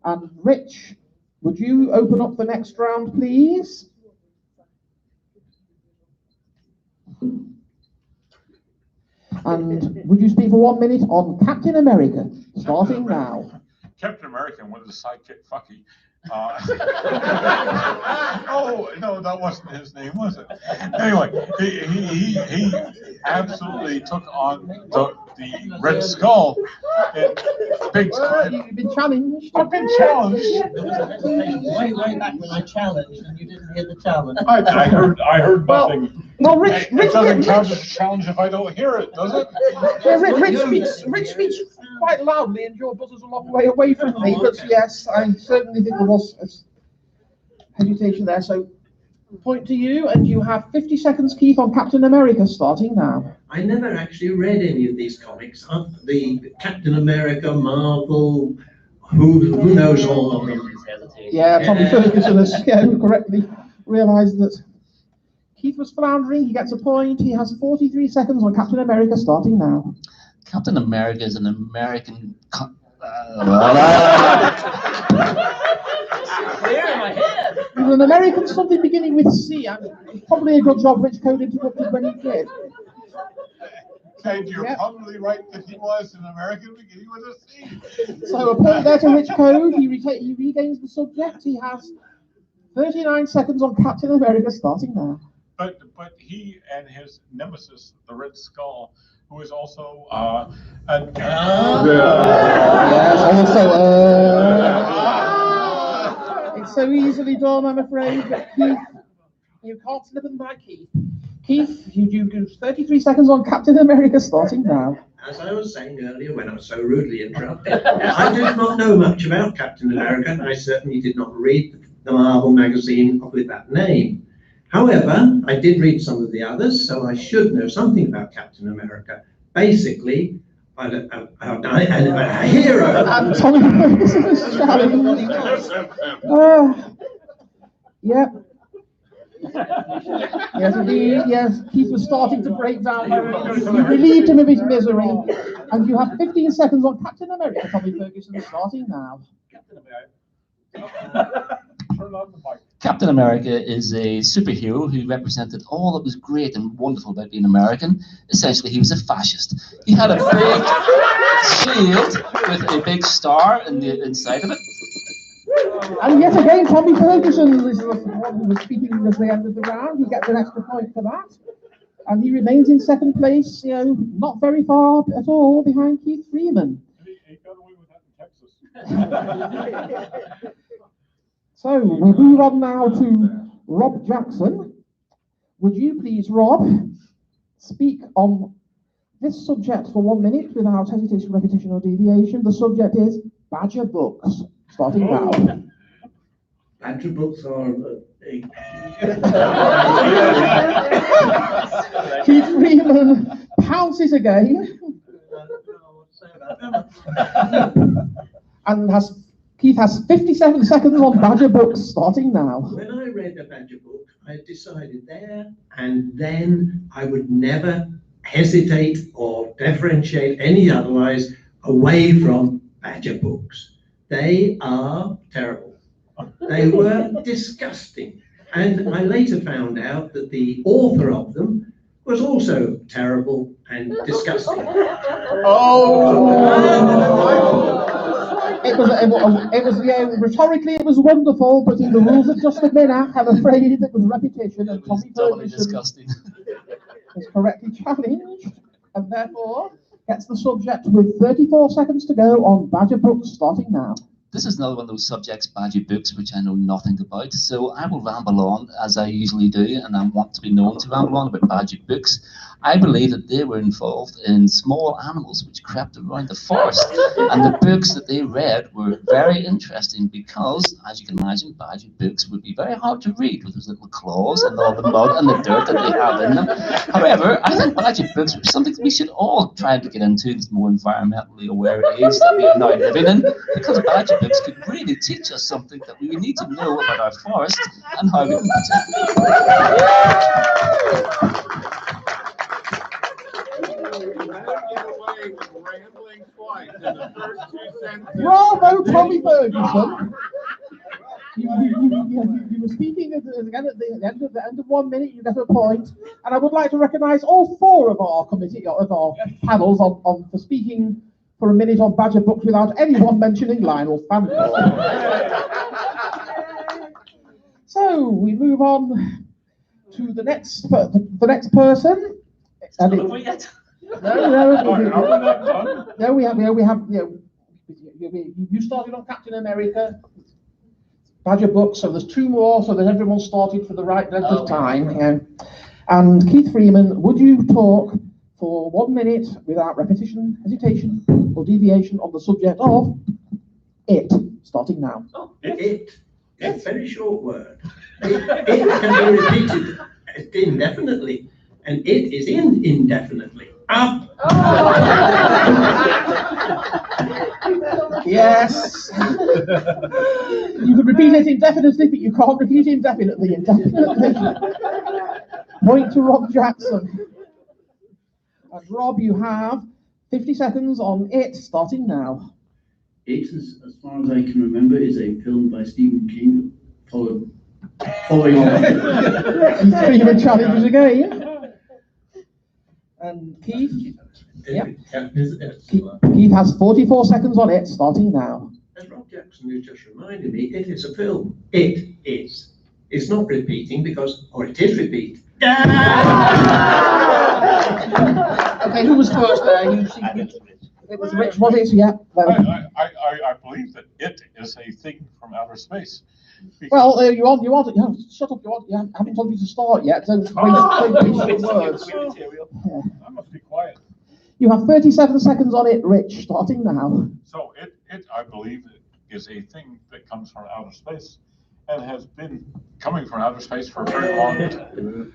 And Rich, would you open up the next round, please? And would you speak for 1 minute on Captain America, starting now? Captain America and one of the sidekick Fucky Oh, no, that wasn't his name, was it? Anyway, he absolutely took on the Red Skull in big time. You've been challenged. I've been challenged. Way back when I challenged and you didn't hear the challenge. I heard nothing. Well, Rich It doesn't count as a challenge if I don't hear it, does it? Rich speaks quite loudly and your buzzer's a long way away from me, but yes, I certainly think there was hesitation there. So, point to you, and you have 50 seconds, Keith, on Captain America, starting now. I never actually read any of these comics. The Captain America, Marvel, who knows all of them. Yeah, Tommy Ferguson has correctly realised that Keith was floundering. He gets a point. He has 43 seconds on Captain America, starting now. Captain America is an American. He's an American something beginning with C. I mean, it's probably a good job Rich Code interrupted when he did. And you're probably right that he was an American beginning with a C. So a point there to Rich Code. He regains the subject. He has 39 seconds on Captain America, starting now. But he and his nemesis, the Red Skull, who is also It's so easily done, I'm afraid. But Keith, you can't slip them by Keith. Keith, you do 33 seconds on Captain America, starting now. As I was saying earlier when I was so rudely interrupted, I do not know much about Captain America, and I certainly did not read the Marvel magazine with that name. However, I did read some of the others, so I should know something about Captain America. Basically, a hero. And Tommy Ferguson is challenged. Yep. Yes, indeed. Yes, Keith was starting to break down. You relieved him of his misery, and you have 15 seconds on Captain America. Tommy Ferguson starting now. Captain America is a superhero who represented all that was great and wonderful about being American. Essentially, he was a fascist. He had a big shield with a big star in the inside of it. And yet again, Tommy Ferguson is the one who was speaking at the end of the round. He gets an extra point for that. And he remains in second place, not very far at all behind Keith Freeman. He got away with that in Texas. So we'll move on now to Rob Jackson. Would you please, Rob, speak on this subject for 1 minute without hesitation, repetition, or deviation? The subject is Badger Books. Starting now. Badger Books are Keith Freeman pounces again. And Keith has 57 seconds on Badger Books, starting now. When I read the Badger book, I decided there and then I would never hesitate or differentiate any otherwise away from Badger books. They are terrible. They were disgusting. And I later found out that the author of them was also terrible and disgusting. It was rhetorically it was wonderful, but in the rules of Just a Minute, I'm afraid it was repetition, and Tommy Ferguson is correctly challenged, and therefore gets the subject with 34 seconds to go on Badger Books, starting now. This is another one of those subjects, Badger Books, which I know nothing about. So I will ramble on as I usually do, and I want to be known to ramble on about Badger Books. I believe that they were involved in small animals which crept around the forest, and the books that they read were very interesting because, as you can imagine, Badger Books would be very hard to read with those little claws and all the mud and the dirt that they have in them. However, I think Badger Books were something that we should all try to get into, this more environmentally aware age that we are now living in, because Badger Books could really teach us something that we need to know about our forest and how we can protect it. Bravo, Tommy Ferguson. You were speaking at the end of 1 minute. You get a point, and I would like to recognise all four of our committee of our panels on for speaking for a minute on Badger Books without anyone mentioning Lionel Fantor. So we move on to the next person. And Not over yet. No, we have, you started on Captain America, Badger Book, so there's two more, so that everyone started for the right length of time. Yeah. And Keith Freeman, would you talk for 1 minute without repetition, hesitation, or deviation on the subject of it, starting now? Oh, it. It's a very short word. It can be repeated indefinitely, and it is indefinitely. Up. Yes. You can repeat it indefinitely, but you can't repeat it indefinitely. Point to Rob Jackson. And Rob, you have 50 seconds on it, starting now. It, as far as I can remember, is a film by Stephen King, following on. Freeman challenges again. And Keith? Yep. Keith has 44 seconds on it, starting now. As Rob Jackson has just reminded me, it is a film. It is. It's not repeating because, or it is repeat. Okay, who was first there? It was Rich, was it? Yeah. I believe that it is a thing from outer space. Well, you want, shut up, you haven't told me to start yet, don't waste words. I must be quiet. You have 37 seconds on it, Rich, starting now. So it I believe, is a thing that comes from outer space and has been coming from outer space for a very long time.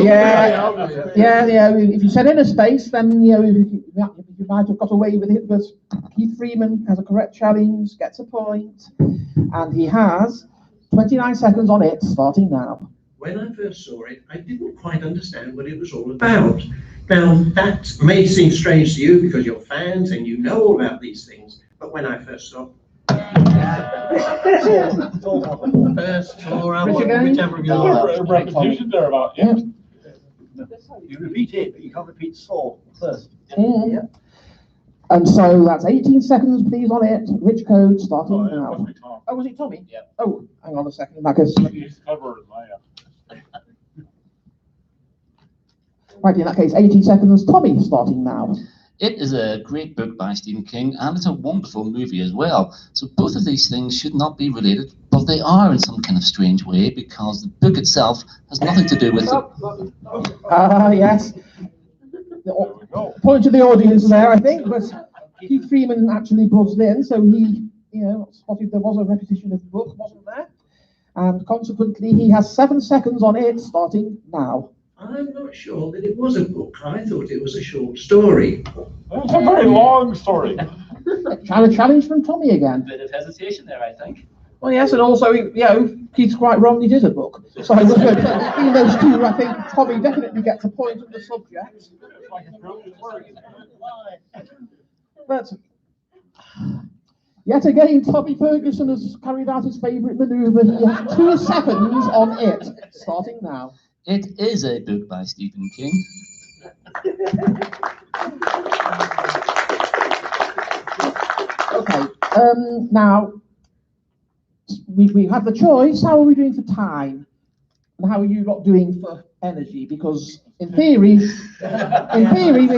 Yeah. If you said inner space, then you might have got away with it. But Keith Freeman has a correct challenge, gets a point, and he has 29 seconds on it, starting now. When I first saw it, I didn't quite understand what it was all about. Now, that may seem strange to you because you're fans and you know all about these things, but when I first saw First floor, whichever of you repetition there about it. You repeat it, but you can't repeat saw first. Yeah. And so that's 18 seconds, please, on it. Which code starting now? Oh, was it Tommy? Yeah. Oh, hang on a second. Right, in that case, 18 seconds. Tommy starting now. It is a great book by Stephen King, and it's a wonderful movie as well. So both of these things should not be related, but they are in some kind of strange way because the book itself has nothing to do with it. Yes. Point to the audience there, I think, but Keith Freeman actually buzzed in, so he, spotted there was a repetition of the book, wasn't there? And consequently, he has 7 seconds on it, starting now. I'm not sure that it was a book. I thought it was a short story. It's a very long story. Trying to challenge from Tommy again. Bit of hesitation there, I think. Well, yes, and also, Keith's quite wrong, it is a book. So I was going to, between those two, I think Tommy definitely gets a point on the subject. But yet again, Tommy Ferguson has carried out his favourite manoeuvre. He has 2 seconds on it, starting now. It is a book by Stephen King. Okay, now, we have the choice. How are we doing for time? And how are you lot doing for energy? Because in theory, we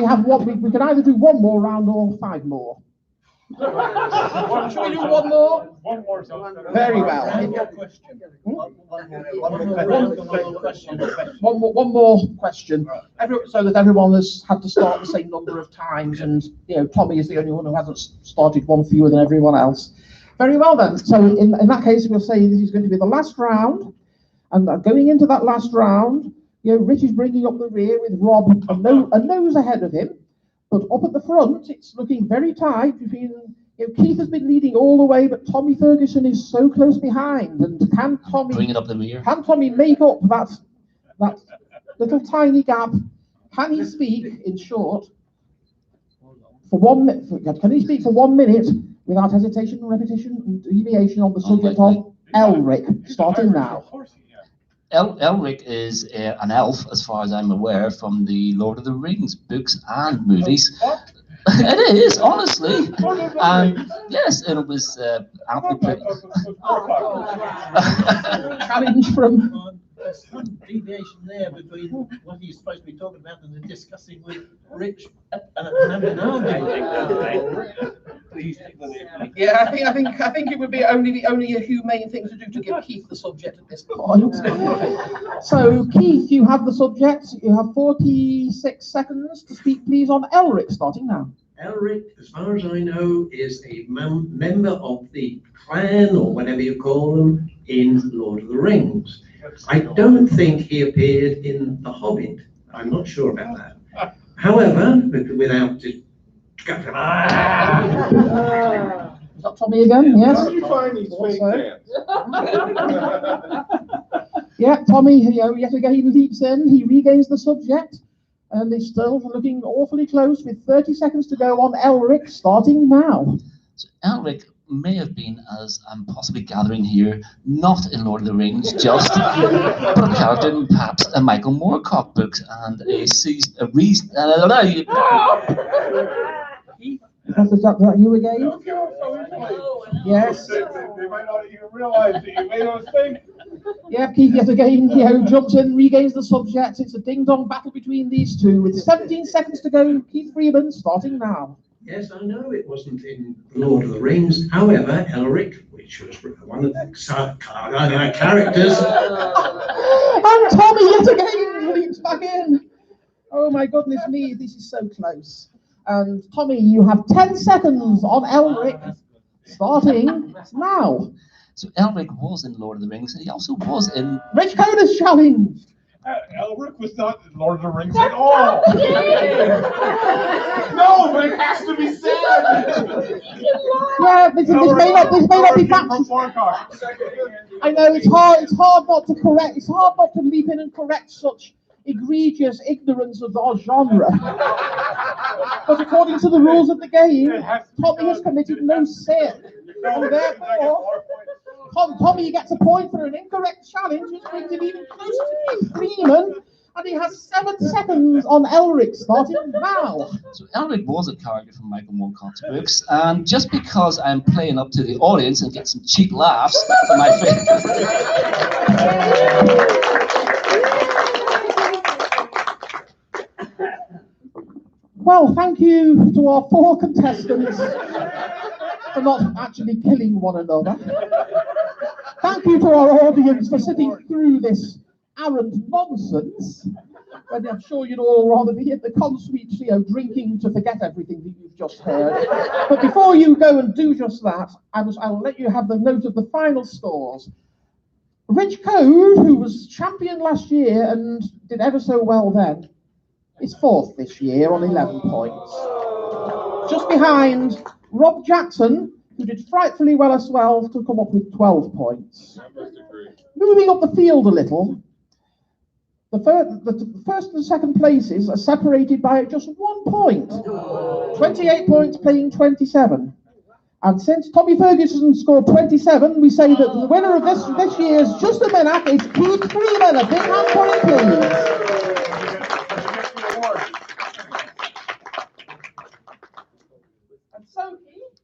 have we can either do 1 more round or 5 more. Should we do 1 more? One more. Very well. One more question. So that everyone has had to start the same number of times, and Tommy is the only one who hasn't started one fewer than everyone else. Very well then. So in that case, we'll say this is going to be the last round, and going into that last round, Rich is bringing up the rear with Rob a nose ahead of him. But up at the front, it's looking very tight between, Keith has been leading all the way, but Tommy Ferguson is so close behind. And can Tommy bring it up the rear? Can Tommy make up that little tiny gap? Can he speak in short for 1 minute? Can he speak for 1 minute without hesitation, repetition, and deviation on the subject of Elric? Starting now. Elric is an elf, as far as I'm aware, from the Lord of the Rings books and movies. It is, honestly. Yes, and it was amply put. Challenge from. Some deviation there between what he's supposed to be talking about and the discussing with Rich and having an argument. Yeah, I think it would be only a humane thing to do to give Keith the subject at this point. So, Keith, you have the subject. You have 46 seconds to speak, please, on Elric, starting now. Elric, as far as I know, is a member of the clan, or whatever you call them, in Lord of the Rings. I don't think he appeared in The Hobbit. I'm not sure about that. However, without Is that Tommy again? Yes. How do you find these fake fans? Yeah, Tommy, yet again leaps in. He regains the subject, and it's still looking awfully close with 30 seconds to go on Elric, starting now. So Elric may have been, as I'm possibly gathering here, not in Lord of the Rings, just but a character in perhaps a Michael Moorcock book and Is that you again? Yes. They might not even realize that you made a mistake. Yeah, Keith yet again, jumps in, regains the subject. It's a ding-dong battle between these two. With 17 seconds to go, Keith Freeman, starting now. Yes, I know it wasn't in Lord of the Rings. However, Elric, which was one of the characters. And Tommy yet again leaps back in. Oh my goodness me, this is so close. And Tommy, you have 10 seconds on Elric, starting now. So Elric was in Lord of the Rings, and he also was in Rich Coda's challenge. Elric was not in Lord of the Rings at all. No, but it has to be said. Yeah, this may not be factual. I know it's hard not to correct. It's hard not to leap in and correct such egregious ignorance of our genre. But according to the rules of the game, Tommy has committed no sin, and therefore, Tommy gets a point for an incorrect challenge, which brings him even closer to Keith Freeman, and he has 7 seconds on Elric, starting now. So Elric was a character from Michael Moorcock's books, and just because I'm playing up to the audience and get some cheap laughs for my Well, thank you to our 4 contestants for not actually killing one another. Thank you to our audience for sitting through this arrant nonsense. And I'm sure you'd all rather be in the consuite, drinking to forget everything that you've just heard. But before you go and do just that, I'll let you have the note of the final scores. Rich Code, who was champion last year and did ever so well then, is 4th this year on 11 points. Just behind Rob Jackson, who did frightfully well as well, to come up with 12 points. Moving up the field a little, the first and second places are separated by just 1 point. 28 points playing 27. And since Tommy Ferguson scored 27, we say that the winner of this year's Just a Minute is Keith Freeman. A big hand for him, please. And so, Keith,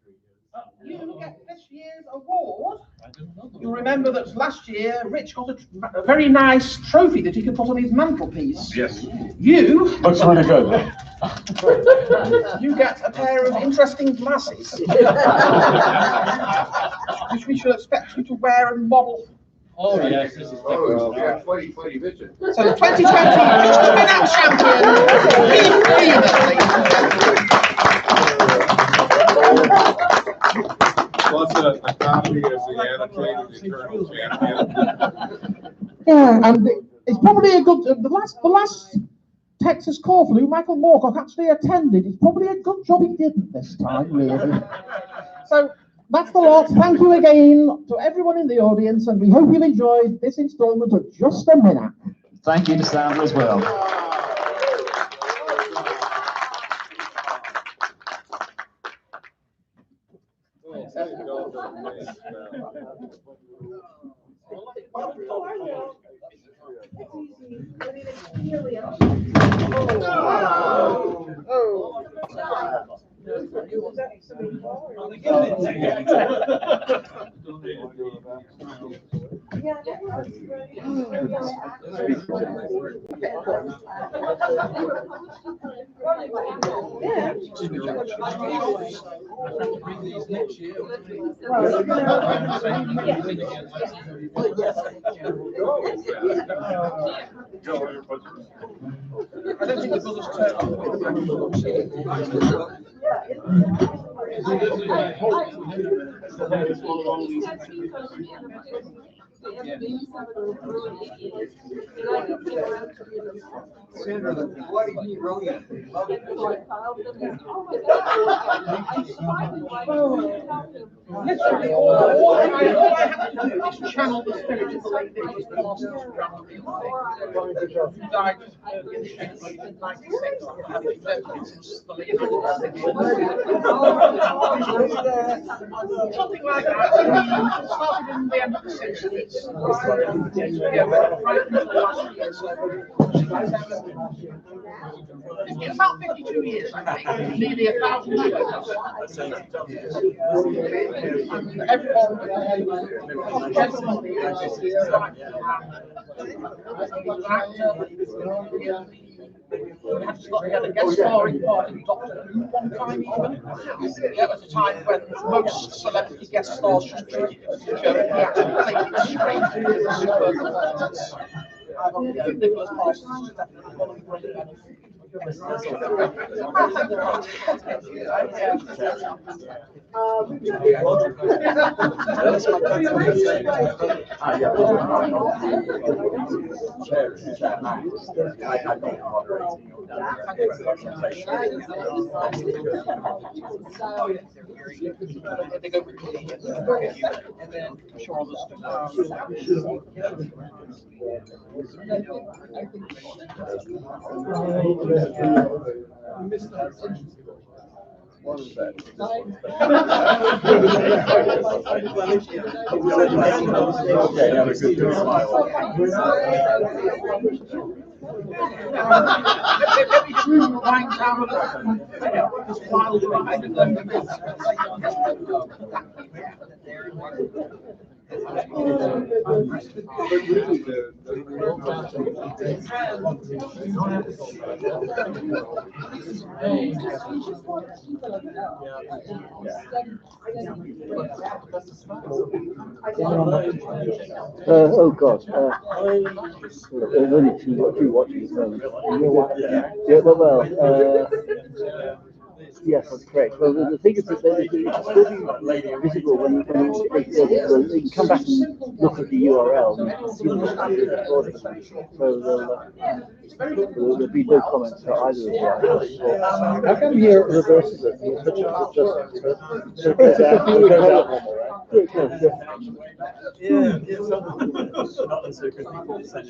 you get this year's award. You remember that last year Rich got a very nice trophy that he could put on his mantelpiece. Yes. You Looks really good. You get a pair of interesting glasses, which we should expect you to wear and model. Oh yes, this is definitely. Yeah, 2020 vision. So the 2020 Just a Minute champion, Keith Freeman. Plus a copy of the annotated Eternal Champion. Yeah, and it's probably a good. The last Texas Corflu, Michael Moorcock actually attended. It's probably a good job he didn't this time, really. So that's the lot. Thank you again to everyone in the audience, and we hope you've enjoyed this instalment of Just a Minute. Thank you to Sandra as well. Oh. I don't think the brothers turn up. Literally, all I have to do is channel the spirit of the lady that was passed around the thing. Died in 96. Something like that. Started in the end of the 60s. Yeah, right until the last year. It's about 52 years, I think. Nearly 1,000 shows. We had a guest starring part in Doctor Who one time even. That was a time when most celebrity guest stars just treated it as a joke. He actually played it straight. It was a superb performance. Nicholas Parsons is definitely one of the great men. They go with and then sure What is that? Okay, have a good smile. Maybe just wind down a little, just wild ride and then Oh God. There's only two watches at the moment. Yeah, well, yes, that's correct. Well, the thing is that it's still visible when you can come back and look at the URL and see the recording. So there'll be no comments for either of them. How come here reverses it? Yeah, not the secret people send